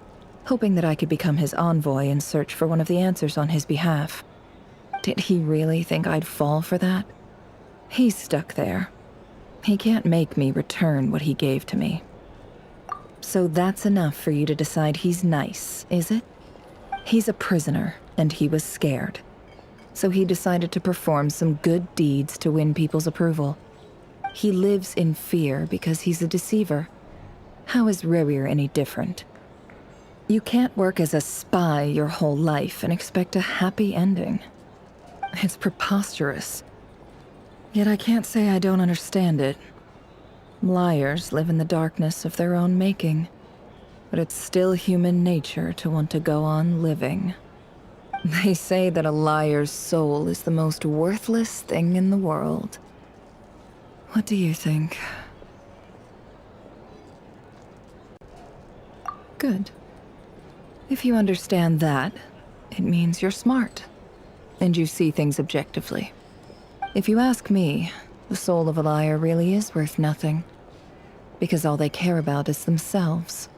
hoping that I could become his envoy and search for one of the answers on his behalf. Did he really think I'd fall for that? He's stuck there. He can't make me return what he gave to me. So that's enough for you to decide he's nice, is it? He's a prisoner, and he was scared. So he decided to perform some good deeds to win people's approval. He lives in fear because he's a deceiver. How is Rerir any different? You can't work as a spy your whole life and expect a happy ending. It's preposterous. Yet I can't say I don't understand it. Liars live in the darkness of their own making, but it's still human nature to want to go on living. They say that a liar's soul is the most worthless thing in the world. What do you think? Good. If you understand that, it means you're smart, and you see things objectively. If you ask me, the soul of a liar really is worth nothing, because all they care about is themselves.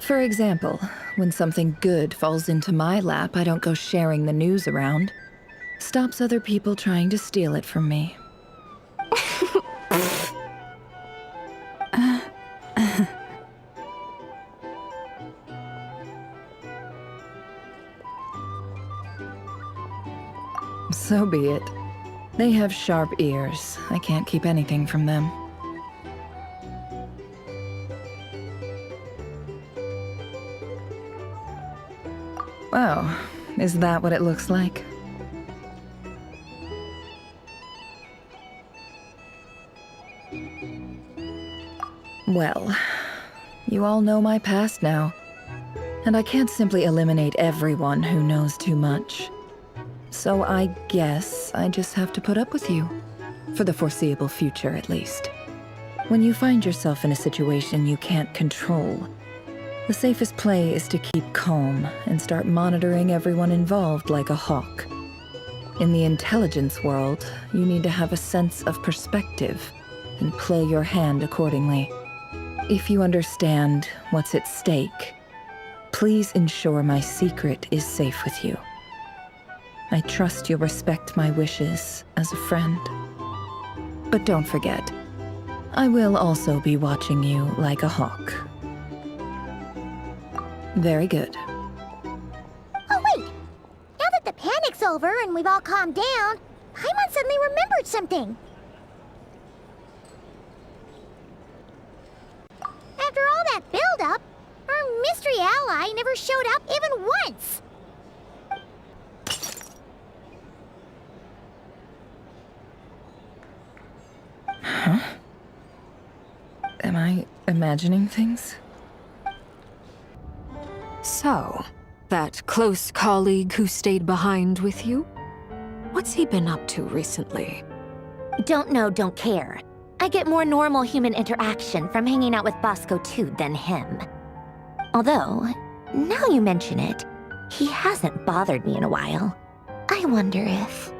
For example, when something good falls into my lap, I don't go sharing the news around. Stops other people trying to steal it from me. So be it. They have sharp ears. I can't keep anything from them. Wow, is that what it looks like? Well, you all know my past now, and I can't simply eliminate everyone who knows too much. So I guess I just have to put up with you. For the foreseeable future, at least. When you find yourself in a situation you can't control, the safest play is to keep calm and start monitoring everyone involved like a hawk. In the intelligence world, you need to have a sense of perspective and play your hand accordingly. If you understand what's at stake, please ensure my secret is safe with you. I trust you'll respect my wishes as a friend. But don't forget, I will also be watching you like a hawk. Very good. Oh, wait! Now that the panic's over and we've all calmed down, Paimon suddenly remembered something. After all that build-up, our mystery ally never showed up even once. Huh? Am I imagining things? So, that close colleague who stayed behind with you? What's he been up to recently? Don't know, don't care. I get more normal human interaction from hanging out with Bosco 2 than him. Although, now you mention it, he hasn't bothered me in a while. I wonder if...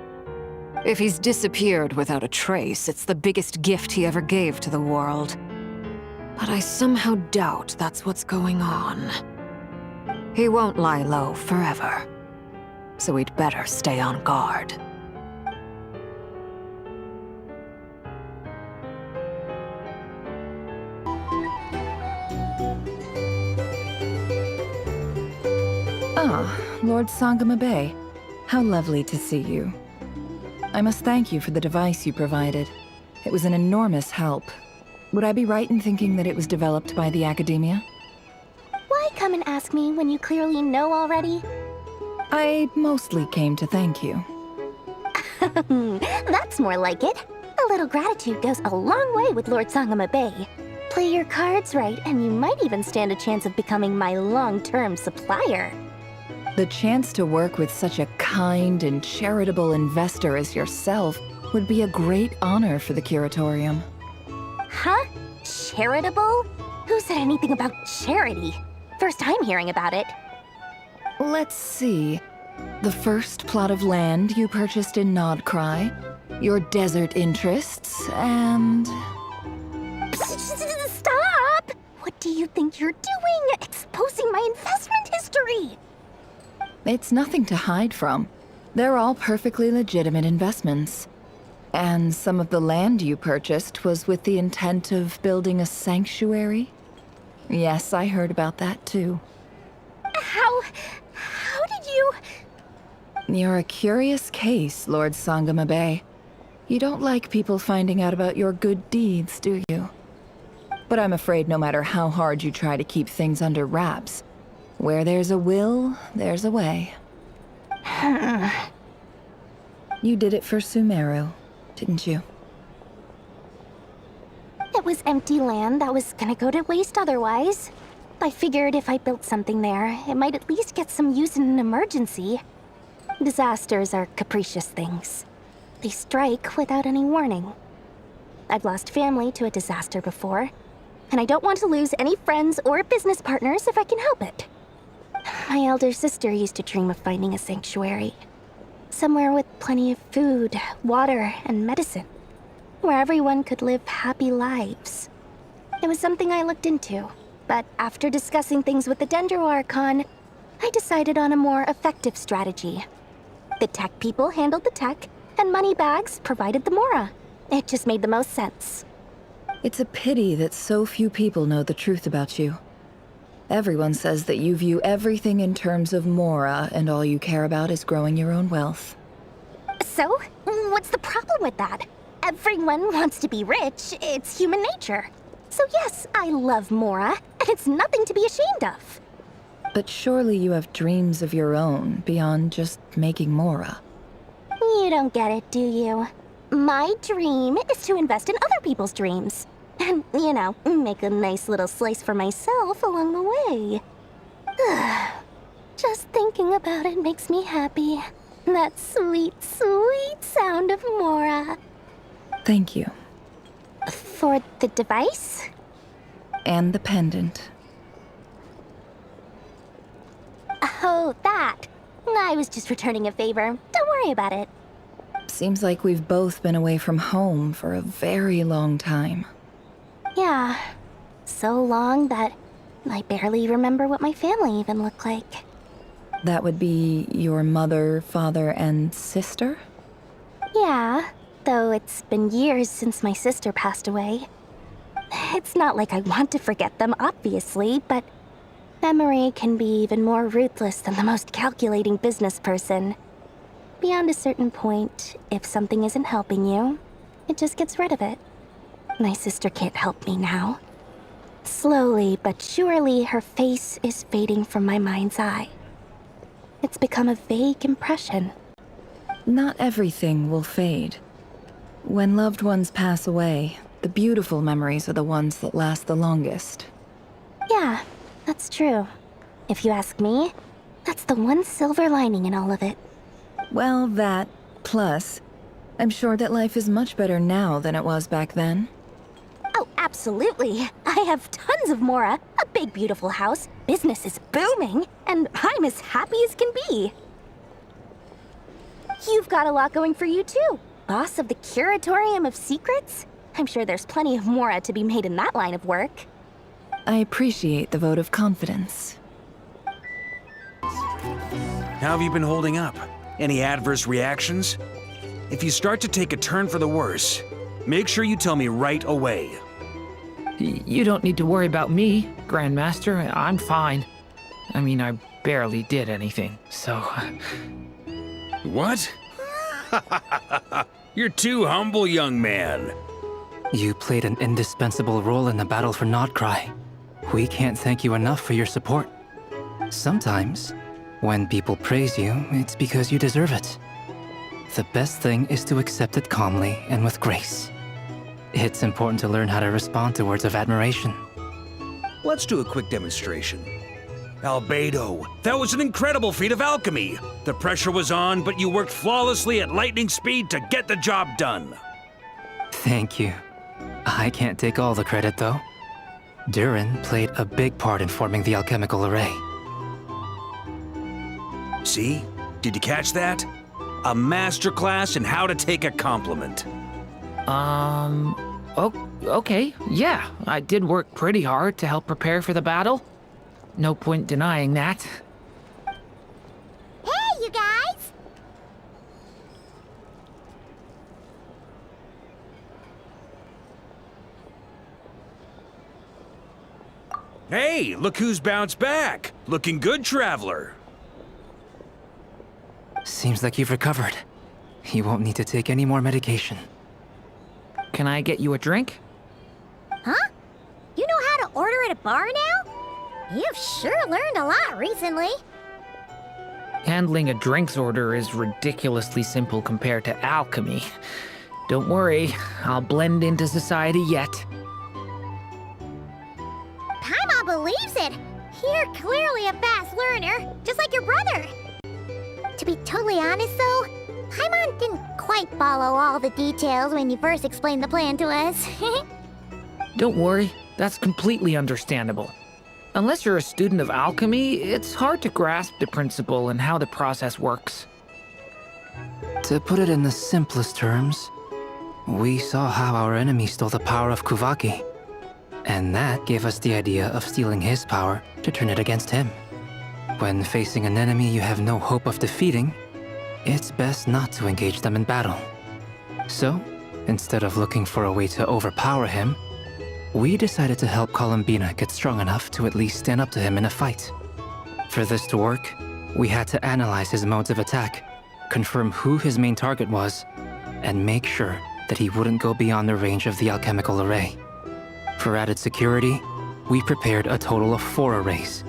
If he's disappeared without a trace, it's the biggest gift he ever gave to the world. But I somehow doubt that's what's going on. He won't lie low forever. So we'd better stay on guard. Ah, Lord Sangama Bay. How lovely to see you. I must thank you for the device you provided. It was an enormous help. Would I be right in thinking that it was developed by the Academia? Why come and ask me when you clearly know already? I mostly came to thank you. That's more like it. A little gratitude goes a long way with Lord Sangama Bay. Play your cards right, and you might even stand a chance of becoming my long-term supplier. The chance to work with such a kind and charitable investor as yourself would be a great honor for the Curatorium. Huh? Charitable? Who said anything about charity? First I'm hearing about it. Let's see. The first plot of land you purchased in Nodcry, your desert interests, and... Stop! What do you think you're doing? Exposing my investment history! It's nothing to hide from. They're all perfectly legitimate investments. And some of the land you purchased was with the intent of building a sanctuary? Yes, I heard about that too. How did you... You're a curious case, Lord Sangama Bay. You don't like people finding out about your good deeds, do you? But I'm afraid no matter how hard you try to keep things under wraps, where there's a will, there's a way. You did it for Sumeru, didn't you? It was empty land that was gonna go to waste otherwise. I figured if I built something there, it might at least get some use in an emergency. Disasters are capricious things. They strike without any warning. I've lost family to a disaster before, and I don't want to lose any friends or business partners if I can help it. My elder sister used to dream of finding a sanctuary. Somewhere with plenty of food, water, and medicine. Where everyone could live happy lives. It was something I looked into, but after discussing things with the Dendro Archon, I decided on a more effective strategy. The tech people handled the tech, and Moneybags provided the Mora. It just made the most sense. It's a pity that so few people know the truth about you. Everyone says that you view everything in terms of Mora, and all you care about is growing your own wealth. So, what's the problem with that? Everyone wants to be rich. It's human nature. So yes, I love Mora, and it's nothing to be ashamed of. But surely you have dreams of your own beyond just making Mora. You don't get it, do you? My dream is to invest in other people's dreams. And, you know, make a nice little slice for myself along the way. Just thinking about it makes me happy. That sweet, sweet sound of Mora. Thank you. For the device? And the pendant. Oh, that. I was just returning a favor. Don't worry about it. Seems like we've both been away from home for a very long time. Yeah. So long that I barely remember what my family even looked like. That would be your mother, father, and sister? Yeah, though it's been years since my sister passed away. It's not like I want to forget them, obviously, but Memory can be even more ruthless than the most calculating business person. Beyond a certain point, if something isn't helping you, it just gets rid of it. My sister can't help me now. Slowly but surely, her face is fading from my mind's eye. It's become a vague impression. Not everything will fade. When loved ones pass away, the beautiful memories are the ones that last the longest. Yeah, that's true. If you ask me, that's the one silver lining in all of it. Well, that, plus, I'm sure that life is much better now than it was back then. Oh, absolutely. I have tons of Mora, a big beautiful house, business is booming, and I'm as happy as can be. You've got a lot going for you too. Boss of the Curatorium of Secrets? I'm sure there's plenty of Mora to be made in that line of work. I appreciate the vote of confidence. How have you been holding up? Any adverse reactions? If you start to take a turn for the worse, make sure you tell me right away. You don't need to worry about me, Grandmaster. I'm fine. I mean, I barely did anything, so... What? You're too humble, young man. You played an indispensable role in the battle for Nodcry. We can't thank you enough for your support. Sometimes, when people praise you, it's because you deserve it. The best thing is to accept it calmly and with grace. It's important to learn how to respond to words of admiration. Let's do a quick demonstration. Albedo, that was an incredible feat of alchemy. The pressure was on, but you worked flawlessly at lightning speed to get the job done. Thank you. I can't take all the credit, though. Durin played a big part in forming the alchemical array. See? Did you catch that? A masterclass in how to take a compliment. Okay, yeah. I did work pretty hard to help prepare for the battle. No point denying that. Hey, you guys! Hey, look who's bounced back. Looking good, Traveler. Seems like you've recovered. You won't need to take any more medication. Can I get you a drink? Huh? You know how to order at a bar now? You've sure learned a lot recently. Handling a drinks order is ridiculously simple compared to alchemy. Don't worry, I'll blend into society yet. Paimon believes it! You're clearly a fast learner, just like your brother. To be totally honest though, Paimon didn't quite follow all the details when you first explained the plan to us. Don't worry, that's completely understandable. Unless you're a student of alchemy, it's hard to grasp the principle and how the process works. To put it in the simplest terms, we saw how our enemy stole the power of Kuvaki. And that gave us the idea of stealing his power to turn it against him. When facing an enemy you have no hope of defeating, it's best not to engage them in battle. So, instead of looking for a way to overpower him, we decided to help Columbina get strong enough to at least stand up to him in a fight. For this to work, we had to analyze his modes of attack, confirm who his main target was, and make sure that he wouldn't go beyond the range of the alchemical array. For added security, we prepared a total of 4 arrays.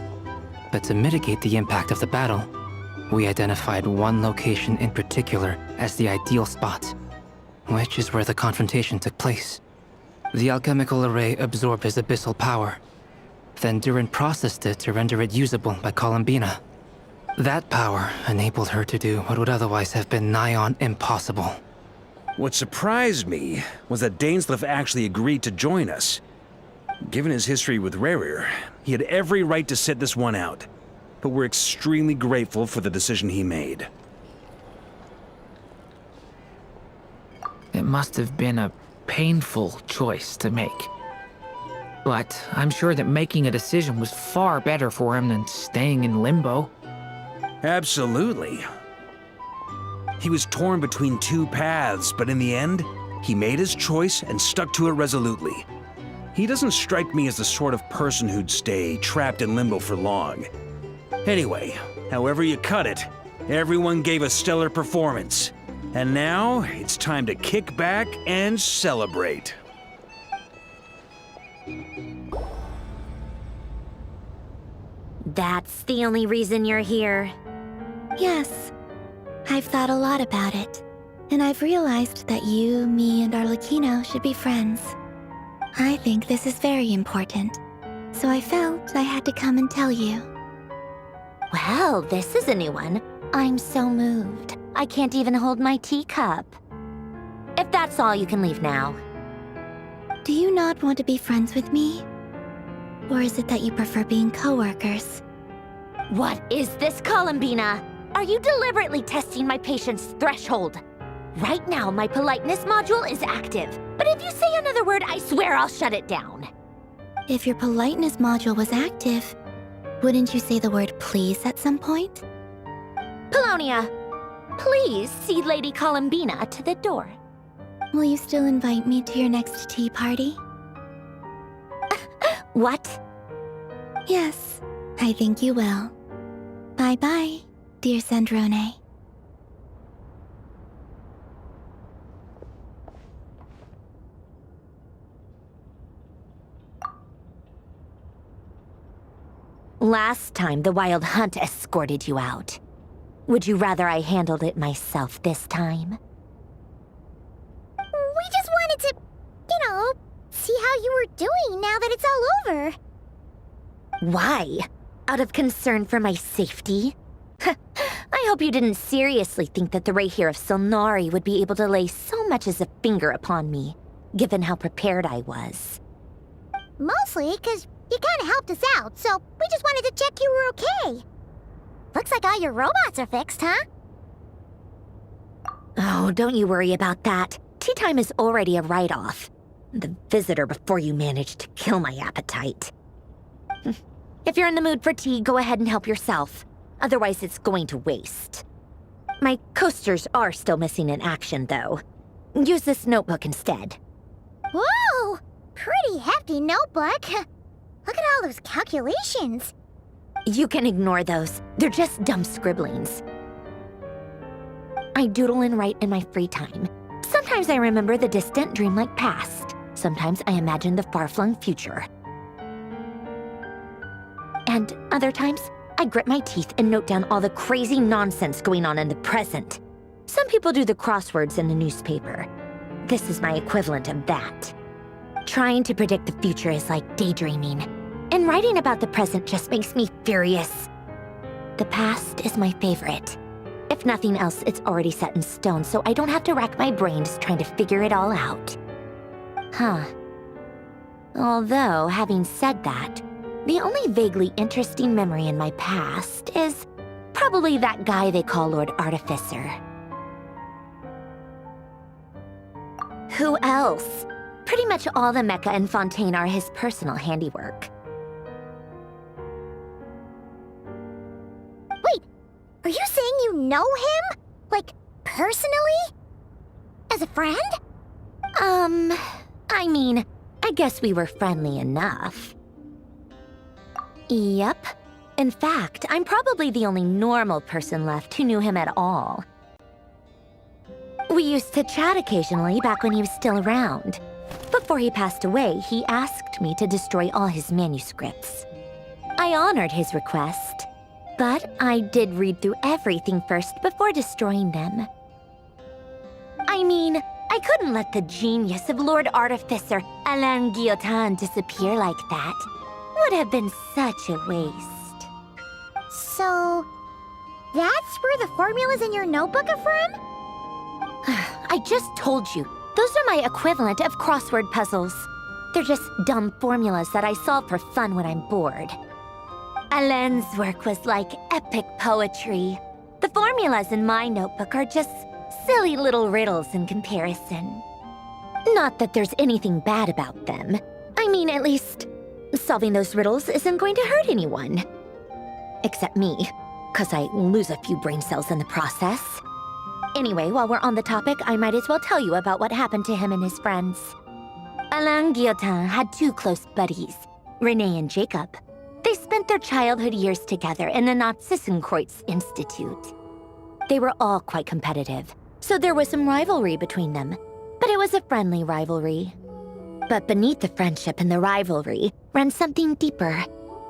But to mitigate the impact of the battle, we identified one location in particular as the ideal spot, which is where the confrontation took place. The alchemical array absorbed his abyssal power. Then Durin processed it to render it usable by Columbina. That power enabled her to do what would otherwise have been nigh on impossible. What surprised me was that Dainsleif actually agreed to join us. Given his history with Rerir, he had every right to sit this one out. But we're extremely grateful for the decision he made. It must have been a painful choice to make. But I'm sure that making a decision was far better for him than staying in limbo. Absolutely. He was torn between 2 paths, but in the end, he made his choice and stuck to it resolutely. He doesn't strike me as the sort of person who'd stay trapped in limbo for long. Anyway, however you cut it, everyone gave a stellar performance. And now, it's time to kick back and celebrate. That's the only reason you're here. Yes. I've thought a lot about it. And I've realized that you, me, and Arlecchino should be friends. I think this is very important. So I felt I had to come and tell you. Well, this is a new one. I'm so moved. I can't even hold my teacup. If that's all, you can leave now. Do you not want to be friends with me? Or is it that you prefer being co-workers? What is this, Columbina? Are you deliberately testing my patience threshold? Right now, my politeness module is active. But if you say another word, I swear I'll shut it down. If your politeness module was active, wouldn't you say the word please at some point? Polonia, please see Lady Columbina to the door. Will you still invite me to your next tea party? What? Yes, I think you will. Bye-bye, dear Sandrone. Last time, the Wild Hunt escorted you out. Would you rather I handled it myself this time? We just wanted to, see how you were doing now that it's all over. Why? Out of concern for my safety? I hope you didn't seriously think that the Rayhir of Solnari would be able to lay so much as a finger upon me, given how prepared I was. Mostly because you kind of helped us out, so we just wanted to check you were okay. Looks like all your robots are fixed, huh? Oh, don't you worry about that. Tea time is already a write-off. The visitor before you managed to kill my appetite. If you're in the mood for tea, go ahead and help yourself. Otherwise, it's going to waste. My coasters are still missing in action, though. Use this notebook instead. Whoa! Pretty hefty notebook. Look at all those calculations. You can ignore those. They're just dumb scribblings. I doodle and write in my free time. Sometimes I remember the distant, dreamlike past. Sometimes I imagine the far-flung future. And other times, I grit my teeth and note down all the crazy nonsense going on in the present. Some people do the crosswords in the newspaper. This is my equivalent of that. Trying to predict the future is like daydreaming, and writing about the present just makes me furious. The past is my favorite. If nothing else, it's already set in stone, so I don't have to rack my brains trying to figure it all out. Huh. Although, having said that, the only vaguely interesting memory in my past is probably that guy they call Lord Artificer. Who else? Pretty much all the mecha and Fontaine are his personal handiwork. Wait, are you saying you know him? Like, personally? As a friend? I mean, I guess we were friendly enough. Yep. In fact, I'm probably the only normal person left who knew him at all. We used to chat occasionally back when he was still around. Before he passed away, he asked me to destroy all his manuscripts. I honored his request, but I did read through everything first before destroying them. I mean, I couldn't let the genius of Lord Artificer Alain Guillotin disappear like that. Would have been such a waste. So, that's where the formulas in your notebook are from? I just told you. Those are my equivalent of crossword puzzles. They're just dumb formulas that I solve for fun when I'm bored. Alain's work was like epic poetry. The formulas in my notebook are just silly little riddles in comparison. Not that there's anything bad about them. I mean, at least, solving those riddles isn't going to hurt anyone. Except me, 'cause I lose a few brain cells in the process. Anyway, while we're on the topic, I might as well tell you about what happened to him and his friends. Alain Guillotin had two close buddies, Renee and Jacob. They spent their childhood years together in the Narzissenkreuz Institute. They were all quite competitive, so there was some rivalry between them, but it was a friendly rivalry. But beneath the friendship and the rivalry ran something deeper,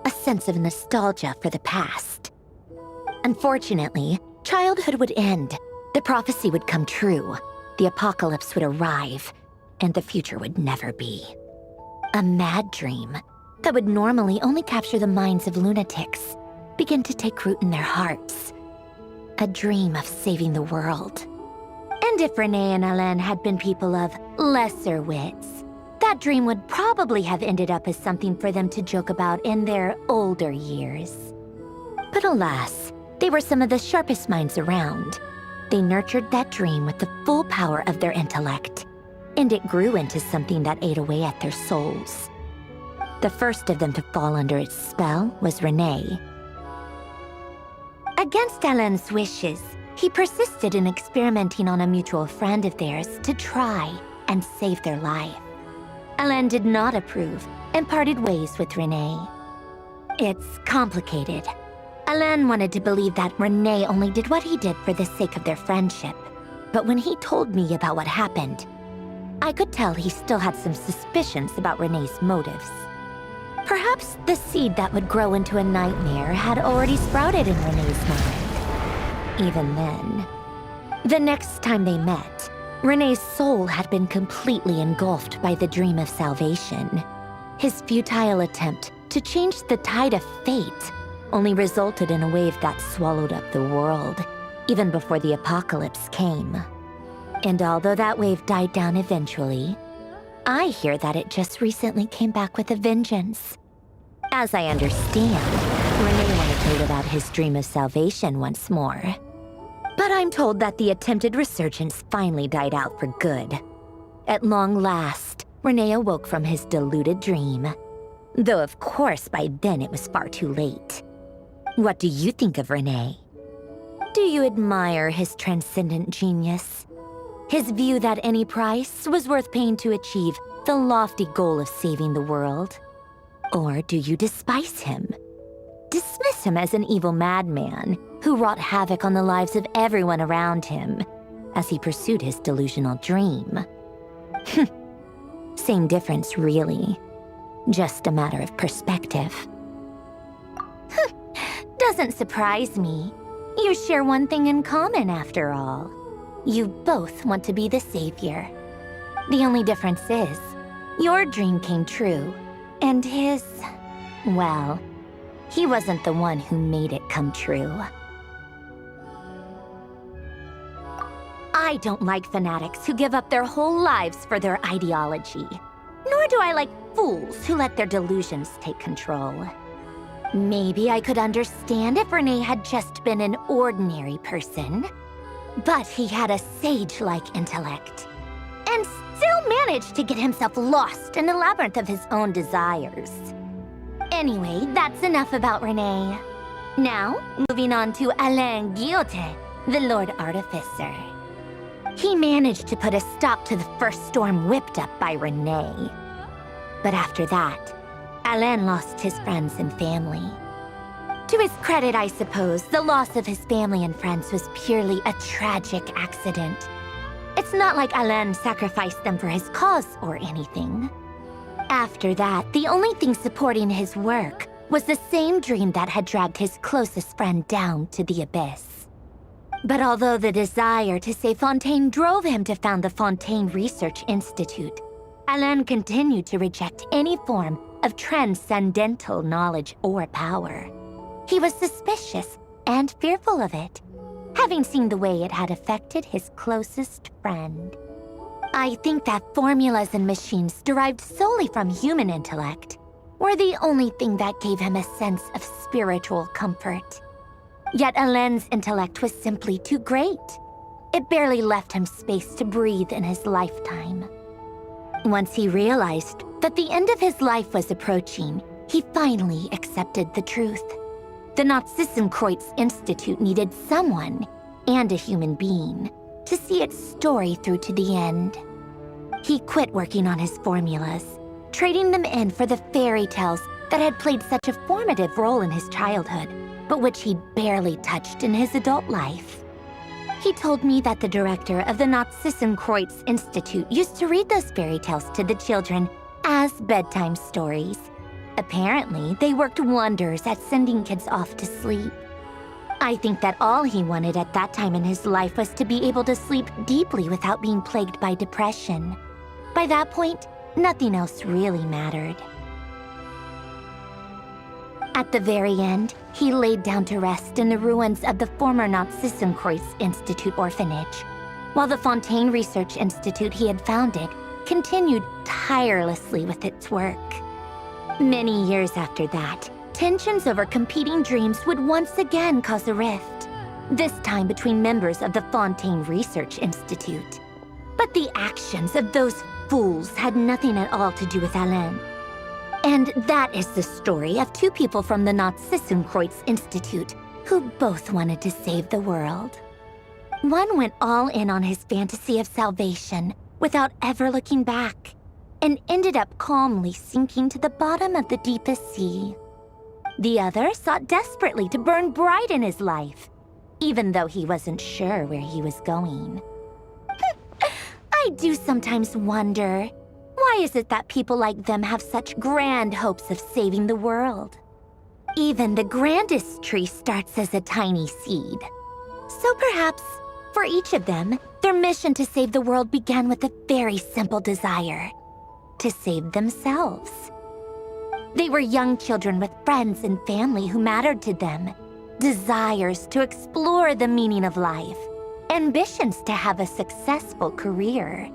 a sense of nostalgia for the past. Unfortunately, childhood would end, the prophecy would come true, the apocalypse would arrive, and the future would never be. A mad dream that would normally only capture the minds of lunatics began to take root in their hearts. A dream of saving the world. And if Renee and Alain had been people of lesser wits, that dream would probably have ended up as something for them to joke about in their older years. But alas, they were some of the sharpest minds around. They nurtured that dream with the full power of their intellect, and it grew into something that ate away at their souls. The first of them to fall under its spell was Renee. Against Alain's wishes, he persisted in experimenting on a mutual friend of theirs to try and save their life. Alain did not approve and parted ways with Renee. It's complicated. Alain wanted to believe that Renee only did what he did for the sake of their friendship. But when he told me about what happened, I could tell he still had some suspicions about Renee's motives. Perhaps the seed that would grow into a nightmare had already sprouted in Renee's mind. Even then, the next time they met, Renee's soul had been completely engulfed by the dream of salvation. His futile attempt to change the tide of fate only resulted in a wave that swallowed up the world, even before the apocalypse came. And although that wave died down eventually, I hear that it just recently came back with a vengeance. As I understand, Renee wanted to live out his dream of salvation once more. But I'm told that the attempted resurgence finally died out for good. At long last, Renee awoke from his deluded dream. Though of course by then it was far too late. What do you think of Renee? Do you admire his transcendent genius? His view that any price was worth paying to achieve the lofty goal of saving the world? Or do you despise him? Dismiss him as an evil madman who wrought havoc on the lives of everyone around him as he pursued his delusional dream? Same difference, really. Just a matter of perspective. Doesn't surprise me. You share one thing in common, after all. You both want to be the savior. The only difference is, your dream came true, and his, well, he wasn't the one who made it come true. I don't like fanatics who give up their whole lives for their ideology. Nor do I like fools who let their delusions take control. Maybe I could understand if Renee had just been an ordinary person. But he had a sage-like intellect, and still managed to get himself lost in the labyrinth of his own desires. Anyway, that's enough about Renee. Now, moving on to Alain Guillotin, the Lord Artificer. He managed to put a stop to the first storm whipped up by Renee. But after that, Alain lost his friends and family. To his credit, I suppose, the loss of his family and friends was purely a tragic accident. It's not like Alain sacrificed them for his cause or anything. After that, the only thing supporting his work was the same dream that had dragged his closest friend down to the abyss. But although the desire to save Fontaine drove him to found the Fontaine Research Institute, Alain continued to reject any form of transcendental knowledge or power. He was suspicious and fearful of it, having seen the way it had affected his closest friend. I think that formulas and machines derived solely from human intellect were the only thing that gave him a sense of spiritual comfort. Yet Alain's intellect was simply too great. It barely left him space to breathe in his lifetime. Once he realized that the end of his life was approaching, he finally accepted the truth. The Narzissenkreuz Institute needed someone, and a human being, to see its story through to the end. He quit working on his formulas, trading them in for the fairy tales that had played such a formative role in his childhood, but which he barely touched in his adult life. He told me that the director of the Nazissenkreuz Institute used to read those fairy tales to the children as bedtime stories. Apparently, they worked wonders at sending kids off to sleep. I think that all he wanted at that time in his life was to be able to sleep deeply without being plagued by depression. By that point, nothing else really mattered. At the very end, he laid down to rest in the ruins of the former Nazissenkreuz Institute orphanage, while the Fontaine Research Institute he had founded continued tirelessly with its work. Many years after that, tensions over competing dreams would once again cause a rift, this time between members of the Fontaine Research Institute. But the actions of those fools had nothing at all to do with Alain. And that is the story of two people from the Nazissenkreuz Institute who both wanted to save the world. One went all in on his fantasy of salvation without ever looking back, and ended up calmly sinking to the bottom of the deepest sea. The other sought desperately to burn bright in his life, even though he wasn't sure where he was going. I do sometimes wonder, why is it that people like them have such grand hopes of saving the world? Even the grandest tree starts as a tiny seed. So perhaps, for each of them, their mission to save the world began with a very simple desire: to save themselves. They were young children with friends and family who mattered to them, desires to explore the meaning of life, ambitions to have a successful career.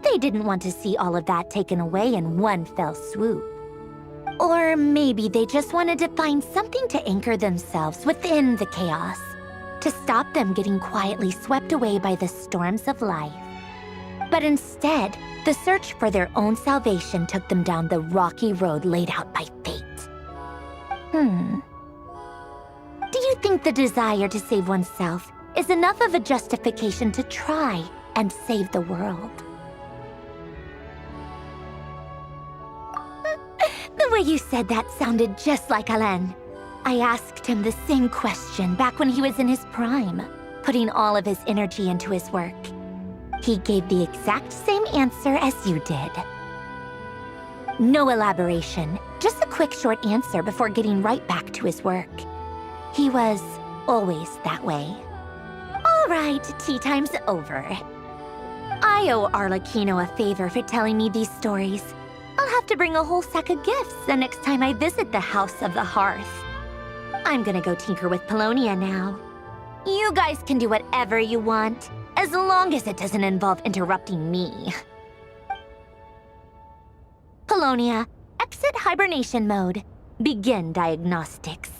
They didn't want to see all of that taken away in one fell swoop. Or maybe they just wanted to find something to anchor themselves within the chaos, to stop them getting quietly swept away by the storms of life. But instead, the search for their own salvation took them down the rocky road laid out by fate. Do you think the desire to save oneself is enough of a justification to try and save the world? The way you said that sounded just like Alain. I asked him the same question back when he was in his prime, putting all of his energy into his work. He gave the exact same answer as you did. No elaboration, just a quick short answer before getting right back to his work. He was always that way. All right, tea time's over. I owe Arlecchino a favor for telling me these stories. I'll have to bring a whole sack of gifts the next time I visit the House of the Hearth. I'm gonna go tinker with Polonia now. You guys can do whatever you want, as long as it doesn't involve interrupting me. Polonia, exit hibernation mode. Begin diagnostics.